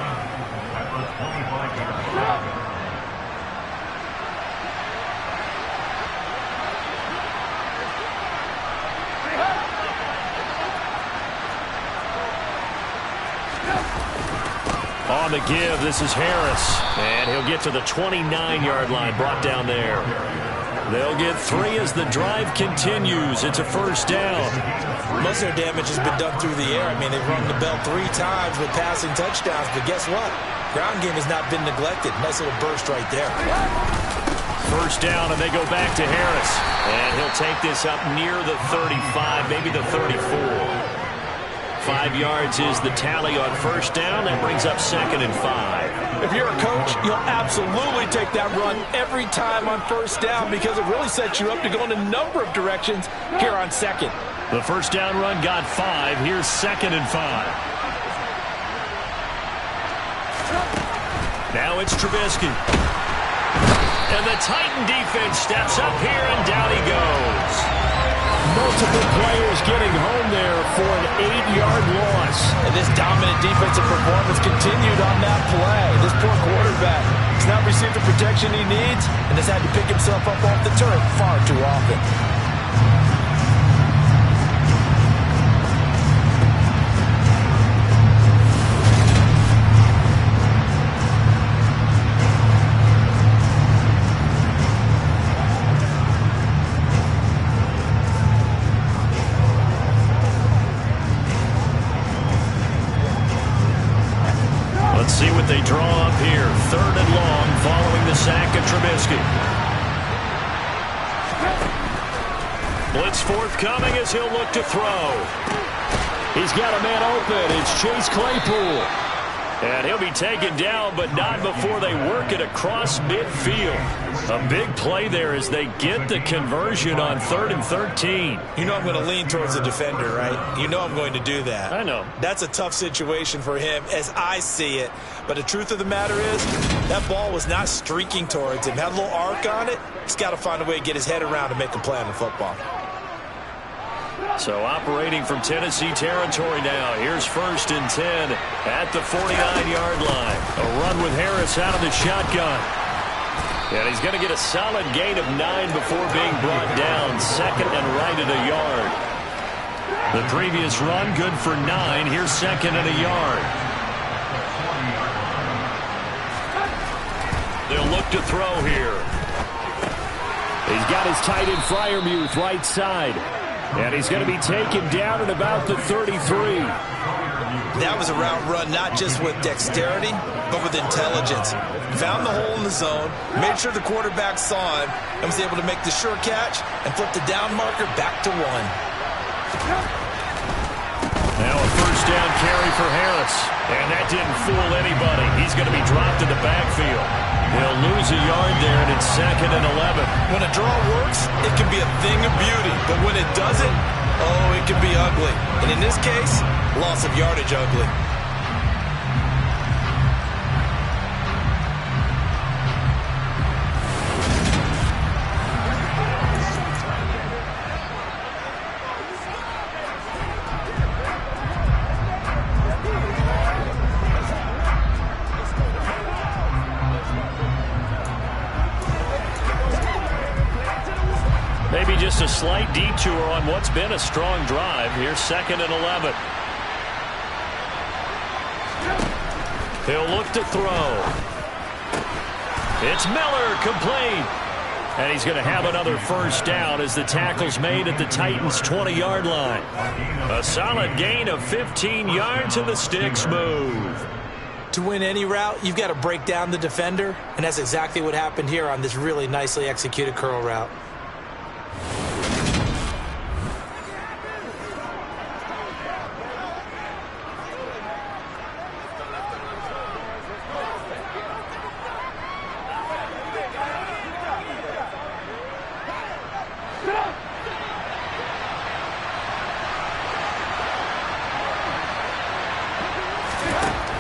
On the give, this is Harris. And he'll get to the 29-yard line, brought down there. They'll get 3 as the drive continues. It's a first down. Most of their damage has been done through the air. I mean, they've rung the bell 3 times with passing touchdowns. But guess what? Ground game has not been neglected. Nice little burst right there. First down, and they go back to Harris. And he'll take this up near the 35, maybe the 34. 5 yards is the tally on first down. That brings up 2nd and 5. If you're a coach, you'll absolutely take that run every time on first down because it really sets you up to go in a number of directions here on 2nd. The first down run got 5. Here's 2nd and 5. Now it's Trubisky. And the Titan defense steps up here, and down he goes. multiple players getting home there for an 8-yard loss. And this dominant defensive performance continued on that play. This poor quarterback has not received the protection he needs and has had to pick himself up off the turf far too often. Let's see what they draw up here. 3rd and long following the sack of Trubisky. Blitz forthcoming as he'll look to throw. He's got a man open. It's Chase Claypool. And he'll be taken down, but not before they work it across midfield. A big play there as they get the conversion on 3rd and 13. You know I'm going to lean towards the defender, right? You know I'm going to do that. I know. That's a tough situation for him as I see it. But the truth of the matter is, that ball was not streaking towards him. Had a little arc on it. He's got to find a way to get his head around and make a play on the football. So operating from Tennessee territory now. Here's 1st and 10 at the 49-yard line. A run with Harris out of the shotgun. And he's going to get a solid gain of 9 before being brought down. 2nd and right at a yard. The previous run good for 9. Here's 2nd and a yard. They'll look to throw here. He's got his tight end Freiermuth right side. And he's going to be taken down at about the 33. That was a route run not just with dexterity, but with intelligence. Found the hole in the zone, made sure the quarterback saw him, and was able to make the sure catch and flip the down marker back to 1. Now a 1st down carry for Harris. And that didn't fool anybody. He's going to be dropped in the backfield. He'll lose a yard there, and it's 2nd and 11. When a draw works, it can be a thing of beauty. But when it doesn't, oh, it can be ugly. And in this case, loss of yardage ugly. Maybe just a slight detour on what's been a strong drive. Here's 2nd and 11. He'll look to throw. It's Miller, complete. And he's going to have another 1st down as the tackle's made at the Titans' 20-yard line. A solid gain of 15 yards and the sticks move. To win any route, you've got to break down the defender, and that's exactly what happened here on this really nicely executed curl route.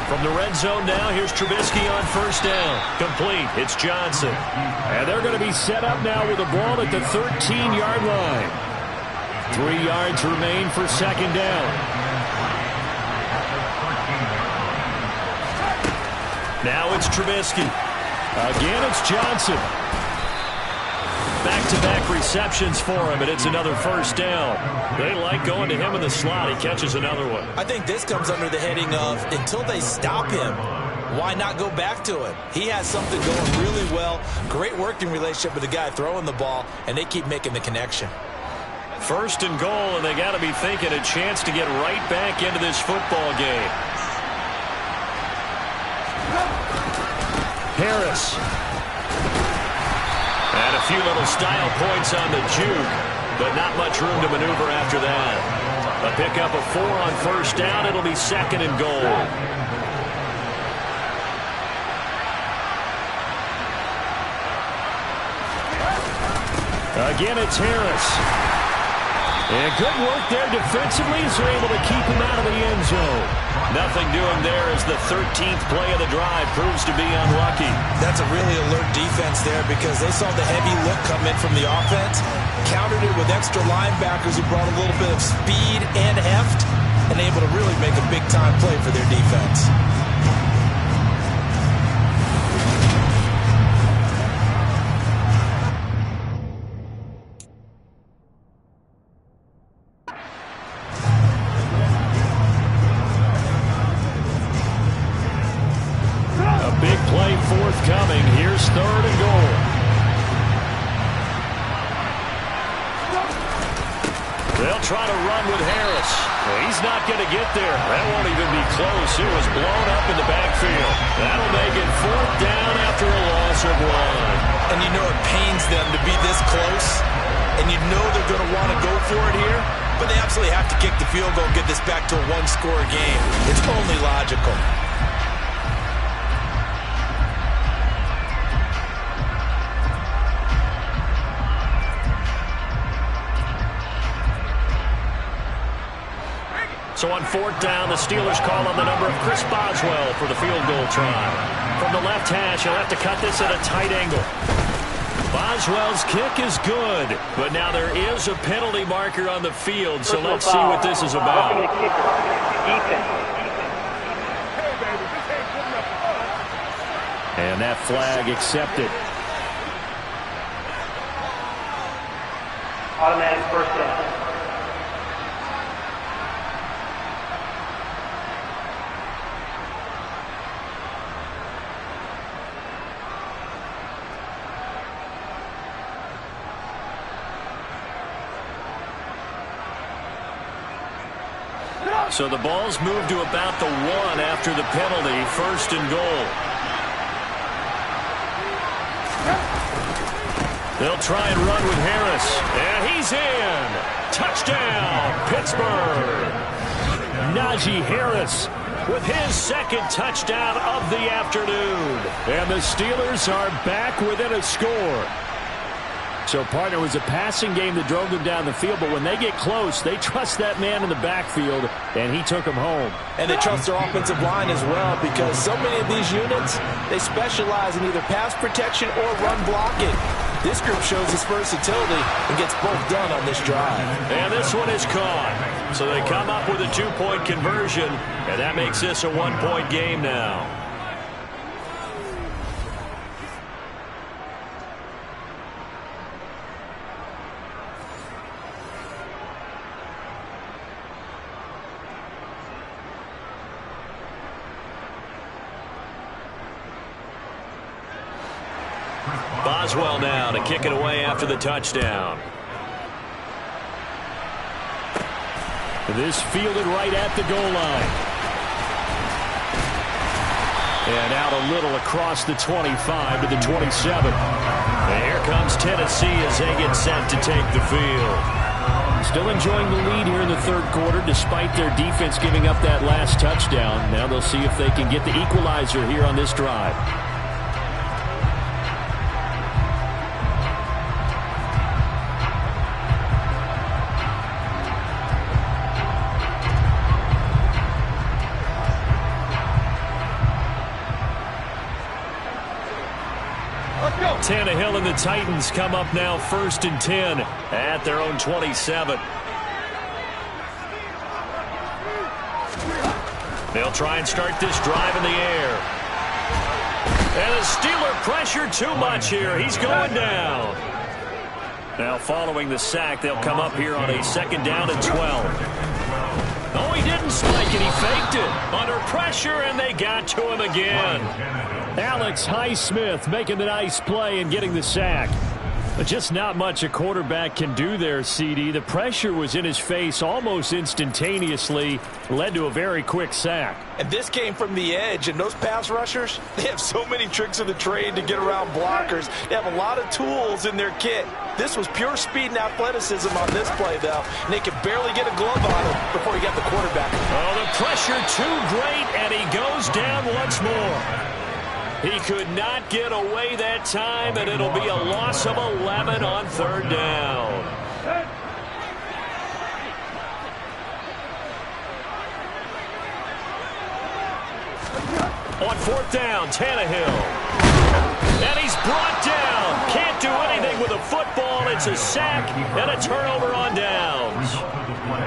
From the red zone now, here's Trubisky on 1st down. Complete. It's Johnson. And they're going to be set up now with the ball at the 13-yard line. 3 yards remain for 2nd down. Now it's Trubisky. Again, it's Johnson. Back-to-back receptions for him, and it's another 1st down. They like going to him in the slot. He catches another one. I think this comes under the heading of until they stop him, why not go back to him? He has something going really well. Great working relationship with the guy throwing the ball, and they keep making the connection. 1st and goal, and they got to be thinking a chance to get right back into this football game. Harris. And a few little style points on the juke, but not much room to maneuver after that. A pickup of 4 on 1st down. It'll be 2nd and goal. Again, it's Harris. And good work there defensively as they're able to keep him out of the end zone. Nothing doing there as the 13th play of the drive proves to be unlucky. That's a really alert defense there because they saw the heavy look come in from the offense, countered it with extra linebackers who brought a little bit of speed and heft, and able to really make a big-time play for their defense. Forthcoming. Here's 3rd and goal. They'll try to run with Harris. Well, he's not going to get there. That won't even be close. It was blown up in the backfield. That'll make it 4th down after a loss of 1. And you know it pains them to be this close, and you know they're going to want to go for it here, but they absolutely have to kick the field goal and get this back to a one-score game. It's only logical. So on 4th down, the Steelers call on the number of Chris Boswell for the field goal try. From the left hash, he'll have to cut this at a tight angle. Boswell's kick is good, but now there is a penalty marker on the field, so let's see what this is about. And that flag accepted. Automatic first down. So the ball's moved to about the 1 after the penalty, 1st and goal. They'll try and run with Harris. And he's in. Touchdown, Pittsburgh. Najee Harris with his 2nd touchdown of the afternoon. And the Steelers are back within a score. So, partner, it was a passing game that drove them down the field, but when they get close, they trust that man in the backfield, and he took them home. And they trust their offensive line as well because so many of these units, they specialize in either pass protection or run blocking. This group shows its versatility and gets both done on this drive. And this one is caught. So they come up with a 2-point conversion, and that makes this a 1-point game now. Boswell now to kick it away after the touchdown. This fielded right at the goal line. And out a little across the 25 to the 27. And here comes Tennessee as they get set to take the field. Still enjoying the lead here in the 3rd quarter despite their defense giving up that last touchdown. Now they'll see if they can get the equalizer here on this drive. Tannehill and the Titans come up now 1st and 10 at their own 27. They'll try and start this drive in the air. And the Steeler pressure too much here. He's going down. Now following the sack, they'll come up here on a 2nd down and 12. Oh, he didn't spike it. He faked it. Under pressure, and they got to him again. Alex Highsmith making the nice play and getting the sack. But just not much a quarterback can do there, CD. The pressure was in his face almost instantaneously, led to a very quick sack. And this came from the edge, and those pass rushers, they have so many tricks of the trade to get around blockers. They have a lot of tools in their kit. This was pure speed and athleticism on this play, though. And they could barely get a glove on him before he got the quarterback. Oh, the pressure too great, and he goes down once more. He could not get away that time, and it'll be a loss of 11 on 3rd down. On fourth down, Tannehill. And he's brought down. Can't do anything with a football. It's a sack and a turnover on downs.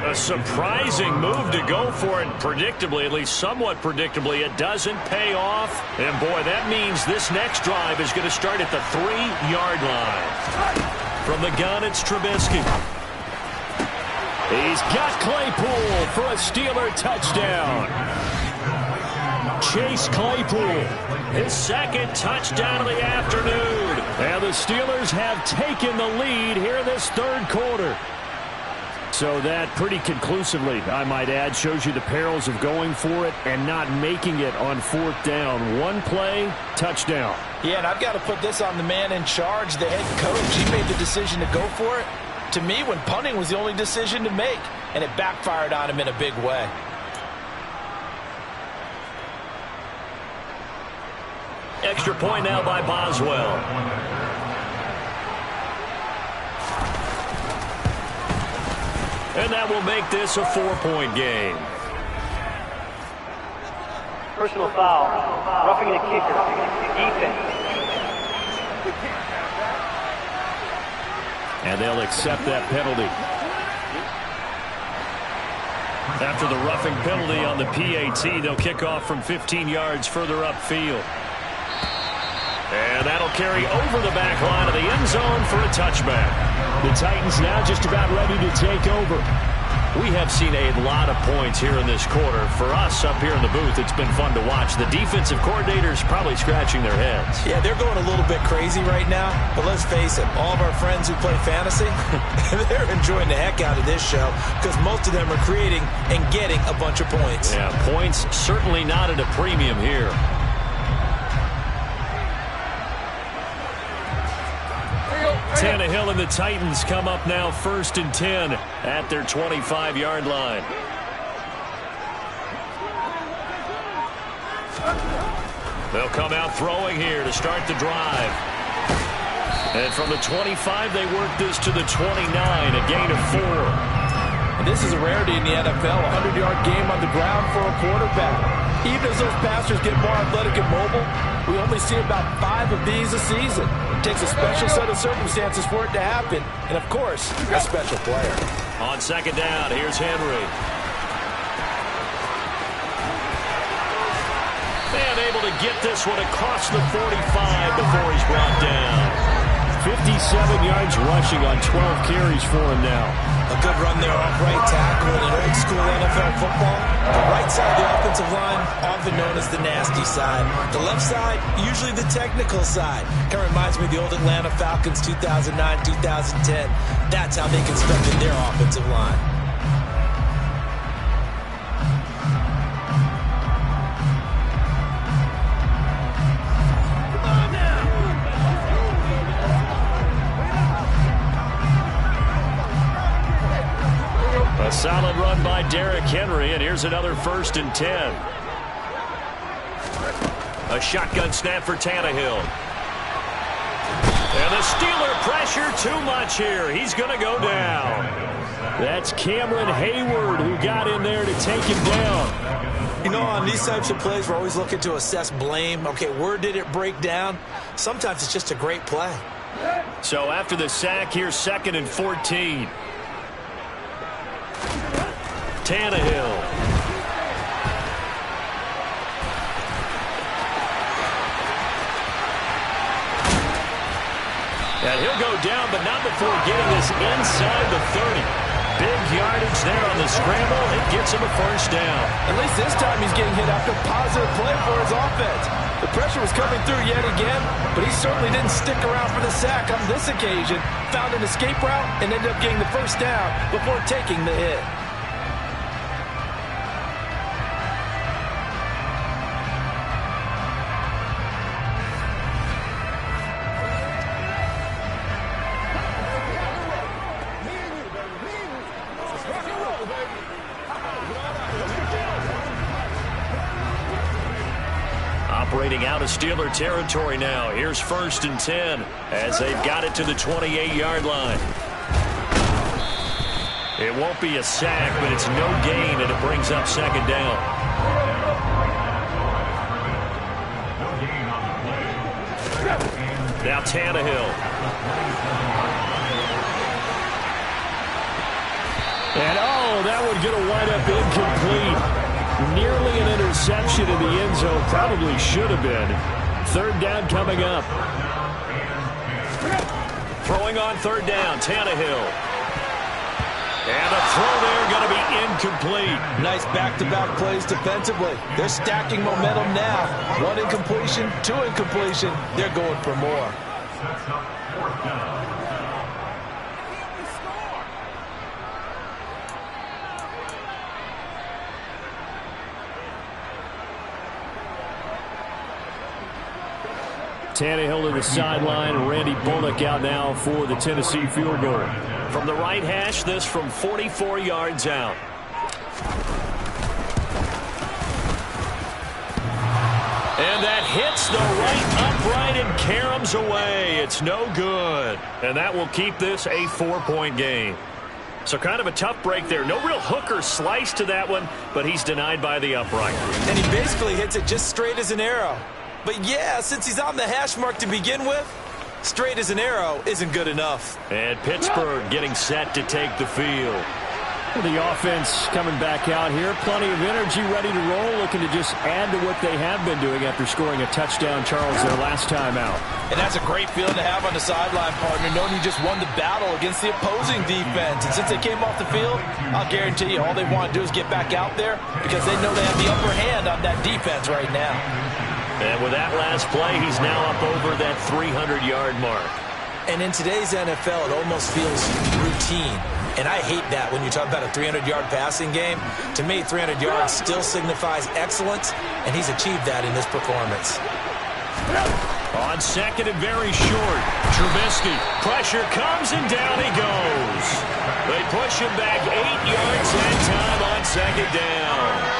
A surprising move to go for it. Predictably, at least somewhat predictably, it doesn't pay off. And boy, that means this next drive is going to start at the 3-yard line. From the gun, it's Trubisky. He's got Claypool for a Steeler touchdown. Chase Claypool, his second touchdown of the afternoon. And the Steelers have taken the lead here in this third quarter. So that pretty conclusively, I might add, shows you the perils of going for it and not making it on fourth down. One play, touchdown. Yeah, and I've got to put this on the man in charge, the head coach. He made the decision to go for it. To me, when punting was the only decision to make, and it backfired on him in a big way. Extra point now by Boswell. And that will make this a 4-point game. Personal foul. Roughing the kicker. Defense. And they'll accept that penalty. After the roughing penalty on the PAT, they'll kick off from 15 yards further upfield. And that'll carry over the back line of the end zone for a touchback. The Titans now just about ready to take over. We have seen a lot of points here in this quarter. For us up here in the booth, it's been fun to watch. The defensive coordinators probably scratching their heads. Yeah, they're going a little bit crazy right now. But let's face it, all of our friends who play fantasy, they're enjoying the heck out of this show because most of them are creating and getting a bunch of points. Yeah, points certainly not at a premium here. Tannehill and the Titans come up now 1st and 10 at their 25-yard line. They'll come out throwing here to start the drive. And from the 25, they work this to the 29, a gain of 4. And this is a rarity in the NFL, a 100-yard game on the ground for a quarterback. Even as those passers get more athletic and mobile, we only see about 5 of these a season. It takes a special set of circumstances for it to happen, and of course, a special player. On second down, here's Henry. And able to get this one across the 45 before he's brought down. 57 yards rushing on 12 carries for him now. A good run there off right tackle in old school NFL football. The right side of the offensive line, often known as the nasty side. The left side, usually the technical side. Kind of reminds me of the old Atlanta Falcons 2009, 2010. That's how they constructed their offensive line. A solid run by Derrick Henry, and here's another 1st and 10. A shotgun snap for Tannehill. And the Steeler pressure too much here. He's going to go down. That's Cameron Hayward who got in there to take him down. You know, on these types of plays, we're always looking to assess blame. Okay, where did it break down? Sometimes it's just a great play. So after the sack, here's 2nd and 14. Tannehill. And he'll go down, but not before getting this inside the 30. Big yardage there on the scramble. It gets him a 1st down. At least this time he's getting hit after a positive play for his offense. The pressure was coming through yet again, but he certainly didn't stick around for the sack on this occasion. Found an escape route and ended up getting the 1st down before taking the hit. Operating out of Steeler territory now. Here's 1st and 10 as they've got it to the 28-yard line. It won't be a sack, but it's no gain, and it brings up 2nd down. Now Tannehill. And, that one's going to wind up incomplete. Nearly an interception in the end zone. Probably should have been. Third down coming up. Throwing on third down, Tannehill. And a throw there going to be incomplete. Nice back-to-back plays defensively. They're stacking momentum now. One incompletion, two incompletion. They're going for more. Tannehill to the sideline. Randy Bullock out now for the Tennessee field goal. From the right hash, this from 44 yards out. And that hits the right upright and caroms away. It's no good. And that will keep this a 4-point game. So kind of a tough break there. No real hook or slice to that one, but he's denied by the upright. And he basically hits it just straight as an arrow. But yeah, since he's on the hash mark to begin with, straight as an arrow isn't good enough. And Pittsburgh getting set to take the field. The offense coming back out here. Plenty of energy, ready to roll, looking to just add to what they have been doing after scoring a touchdown, Charles, their last time out. And that's a great feeling to have on the sideline, partner, knowing you just won the battle against the opposing defense. And since they came off the field, I'll guarantee you all they want to do is get back out there because they know they have the upper hand on that defense right now. And with that last play, he's now up over that 300-yard mark. And in today's NFL, it almost feels routine. And I hate that when you talk about a 300-yard passing game. To me, 300 yards still signifies excellence, and he's achieved that in this performance. On second and very short, Trubisky. Pressure comes, and down he goes. They push him back 8 yards that time on second down.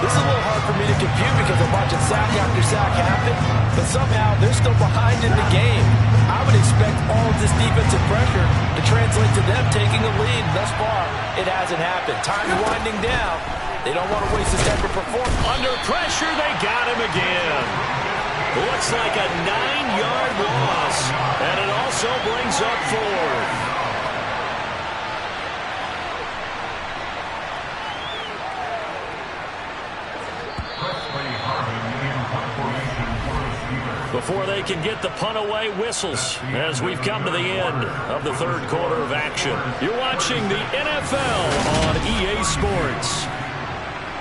This is a little hard for me to compute because I'm watching sack after sack happen, but somehow they're still behind in the game. I would expect all of this defensive pressure to translate to them taking a lead. Thus far, it hasn't happened. Time winding down. They don't want to waste this type of performance. Under pressure, they got him again. Looks like a 9-yard loss, and it also brings up fourth. Before they can get the punt away, whistles as we've come to the end of the third quarter of action. You're watching the NFL on EA Sports.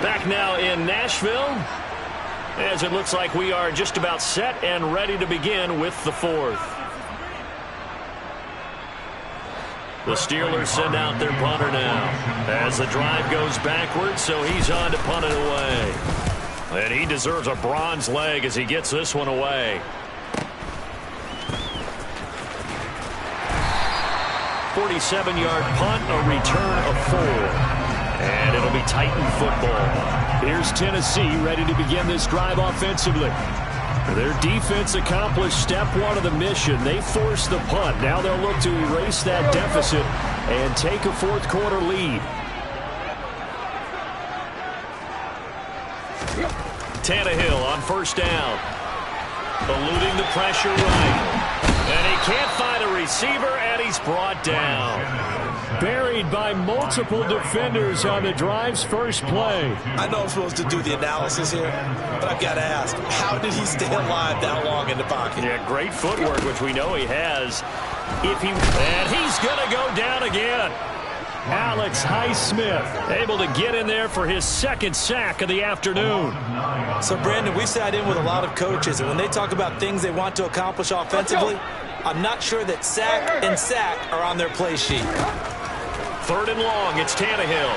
Back now in Nashville, as it looks like we are just about set and ready to begin with the fourth. The Steelers send out their punter now as the drive goes backwards, so he's on to punt it away. And he deserves a bronze leg as he gets this one away. 47-yard punt, a return of 4. And it'll be Titan football. Here's Tennessee ready to begin this drive offensively. Their defense accomplished step one of the mission. They forced the punt. Now they'll look to erase that deficit and take a fourth quarter lead. Tannehill on first down. Eluding the pressure right. And he can't find a receiver, and he's brought down. Buried by multiple defenders on the drive's first play. I know I'm supposed to do the analysis here, but I've got to ask, how did he stay alive that long in the pocket? Yeah, great footwork, which we know he has. And he's going to go down again. Alex Highsmith able to get in there for his second sack of the afternoon. So, Brandon, we sat in with a lot of coaches, and when they talk about things they want to accomplish offensively, I'm not sure that sack and sack are on their play sheet. Third and long, it's Tannehill.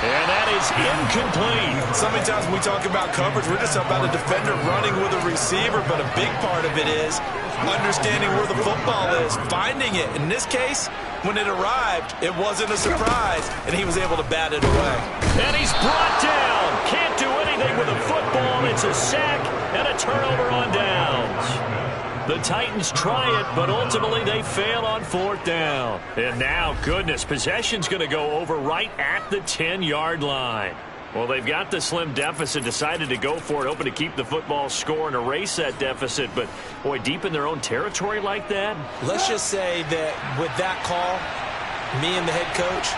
And that is incomplete. So many times when we talk about coverage, we're just about a defender running with a receiver, but a big part of it is understanding where the football is, finding it. In this case, when it arrived, it wasn't a surprise, and he was able to bat it away. And he's brought down. Can't do anything with a football. It's a sack and a turnover on downs. The Titans try it, but ultimately they fail on fourth down. And now, goodness, possession's going to go over right at the 10-yard line. Well, they've got the slim deficit, decided to go for it, hoping to keep the football score and erase that deficit. But, boy, deep in their own territory like that? Let's just say that with that call, me and the head coach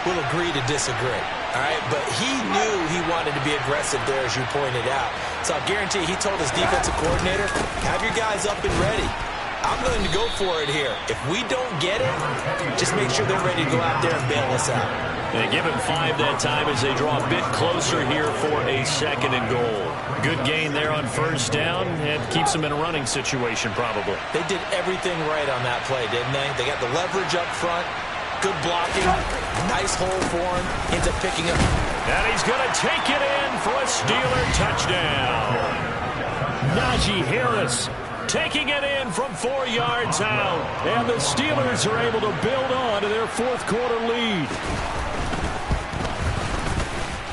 will agree to disagree. All right, but he knew he wanted to be aggressive there, as you pointed out. So I guarantee he told his defensive coordinator, have your guys up and ready. I'm going to go for it here. If we don't get it, just make sure they're ready to go out there and bail us out. They give him 5 that time as they draw a bit closer here for a 2nd and goal. Good gain there on 1st down. It keeps them in a running situation probably. They did everything right on that play, didn't they? They got the leverage up front. Good blocking. Nice hole for him. Ends up picking up. And he's going to take it in for a Steeler touchdown. Najee Harris taking it in from 4 yards out. And the Steelers are able to build on to their 4th quarter lead.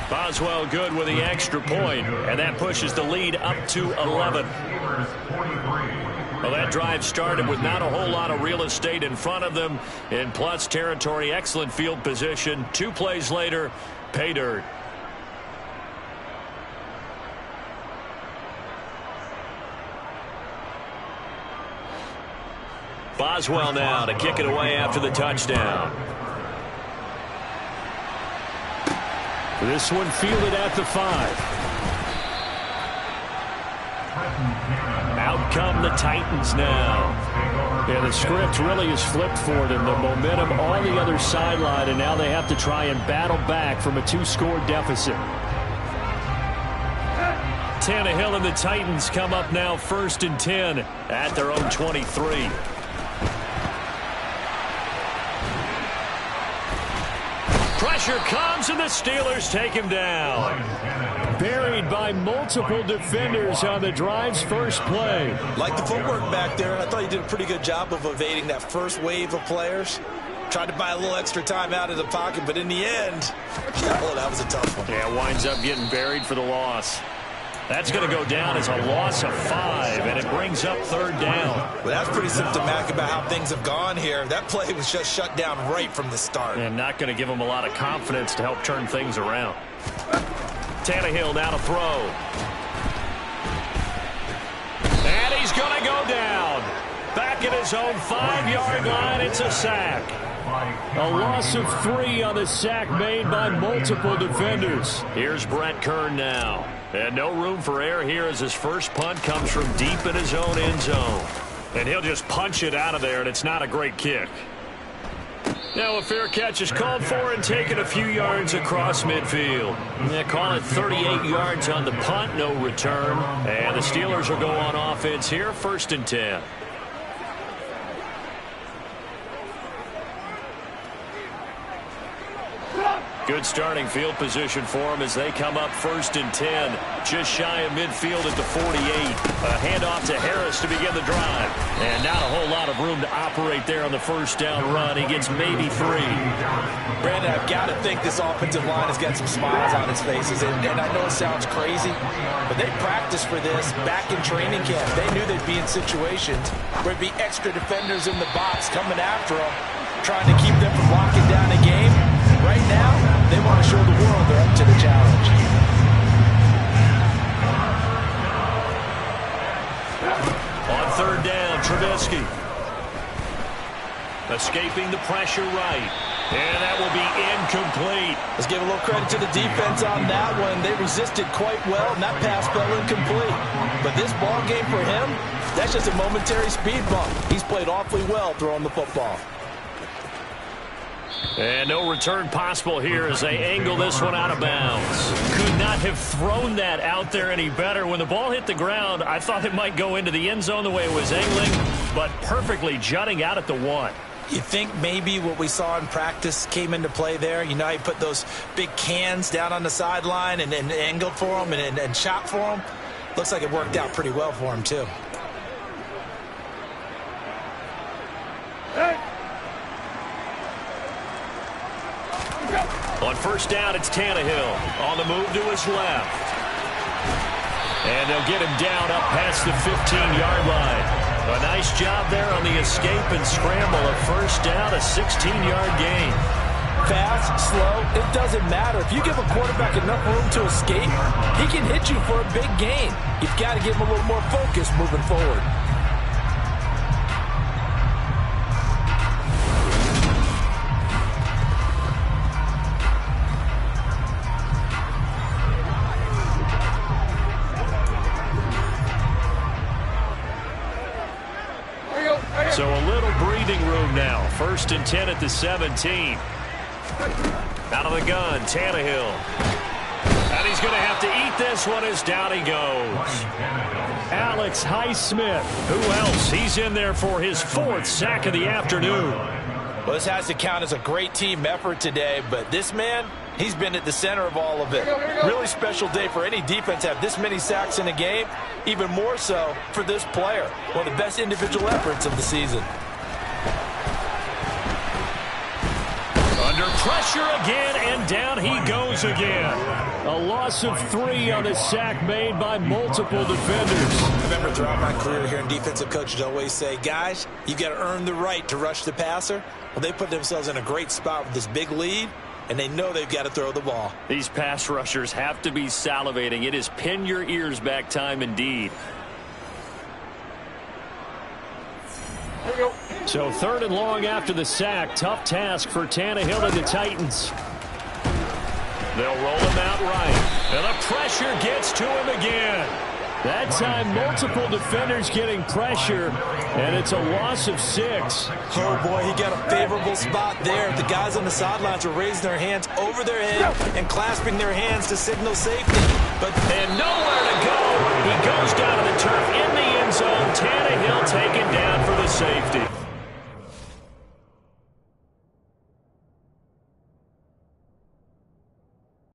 Boswell good with the extra point, and that pushes the lead up to 11. Well, that drive started with not a whole lot of real estate in front of them. In plus territory, excellent field position. 2 plays later, pay dirt. Boswell now to kick it away after the touchdown. This one fielded at the 5. Out come the Titans now. Yeah, the script really is flipped for them. The momentum on the other sideline, and now they have to try and battle back from a 2-score deficit. Tannehill and the Titans come up now 1st and 10 at their own 23. Pressure comes, and the Steelers take him down. Buried by multiple defenders on the drive's first play. Like the footwork back there, I thought he did a pretty good job of evading that first wave of players. Tried to buy a little extra time out of the pocket, but in the end, oh, that was a tough one. Yeah, winds up getting buried for the loss. That's going to go down as a loss of 5, and it brings up 3rd down. Well, that's pretty symptomatic about how things have gone here. That play was just shut down right from the start. And not going to give them a lot of confidence to help turn things around. Tannehill now to throw. And he's going to go down. Back at his own 5-yard line, it's a sack. A loss of 3 on the sack made by multiple defenders. Here's Brett Kern now. And no room for error here as his first punt comes from deep in his own end zone. And he'll just punch it out of there, and it's not a great kick. Now a fair catch is called for and taken a few yards across midfield. They call it 38 yards on the punt, no return. And the Steelers will go on offense here, 1st and 10. Good starting field position for them as they come up 1st and 10. Just shy of midfield at the 48. A handoff to Harris to begin the drive. And not a whole lot of room to operate there on the 1st down run. He gets maybe 3. Brandon, I've got to think this offensive line has got some smiles on its faces. And I know it sounds crazy, but they practiced for this back in training camp. They knew they'd be in situations where it'd be extra defenders in the box coming after them, trying to keep them from locking down a game. Right now, they want to show the world they're up to the challenge. On 3rd down, Trubisky. Escaping the pressure right. And that will be incomplete. Let's give a little credit to the defense on that one. They resisted quite well, and that pass fell incomplete. But this ball game for him, that's just a momentary speed bump. He's played awfully well throwing the football. And no return possible here as they angle this one out of bounds. Could not have thrown that out there any better. When the ball hit the ground, I thought it might go into the end zone the way it was angling, but perfectly jutting out at the 1. You think maybe what we saw in practice came into play there? You know, he put those big cans down on the sideline and angled for them and shot for them. Looks like it worked out pretty well for him, too. On 1st down, it's Tannehill on the move to his left. And they'll get him down up past the 15-yard line. A nice job there on the escape and scramble. A 1st down, a 16-yard gain. fast, slow, it doesn't matter. If you give a quarterback enough room to escape, he can hit you for a big gain. You've got to give him a little more focus moving forward. So a little breathing room now. 1st and 10 at the 17. Out of the gun, Tannehill. And he's going to have to eat this one as down he goes. Alex Highsmith. Who else? He's in there for his 4th sack of the afternoon. Well, this has to count as a great team effort today, but this man, he's been at the center of all of it. Really special day for any defense to have this many sacks in a game, even more so for this player. One of the best individual efforts of the season. Under pressure again, and down he goes again. A loss of 3 on the sack made by multiple defenders. I remember throughout my career hearing defensive coaches always say, guys, you got to earn the right to rush the passer. Well, they put themselves in a great spot with this big lead, and they know they've got to throw the ball. These pass rushers have to be salivating. It is pin your ears back time indeed. So 3rd and long after the sack. Tough task for Tannehill and the Titans. They'll roll him out right. And the pressure gets to him again. That time, multiple defenders getting pressure, and it's a loss of 6. Oh, boy, he got a favorable spot there. The guys on the sidelines were raising their hands over their head and clasping their hands to signal safety. And nowhere to go. He goes down to the turf in the end zone. Tannehill taken down for the safety.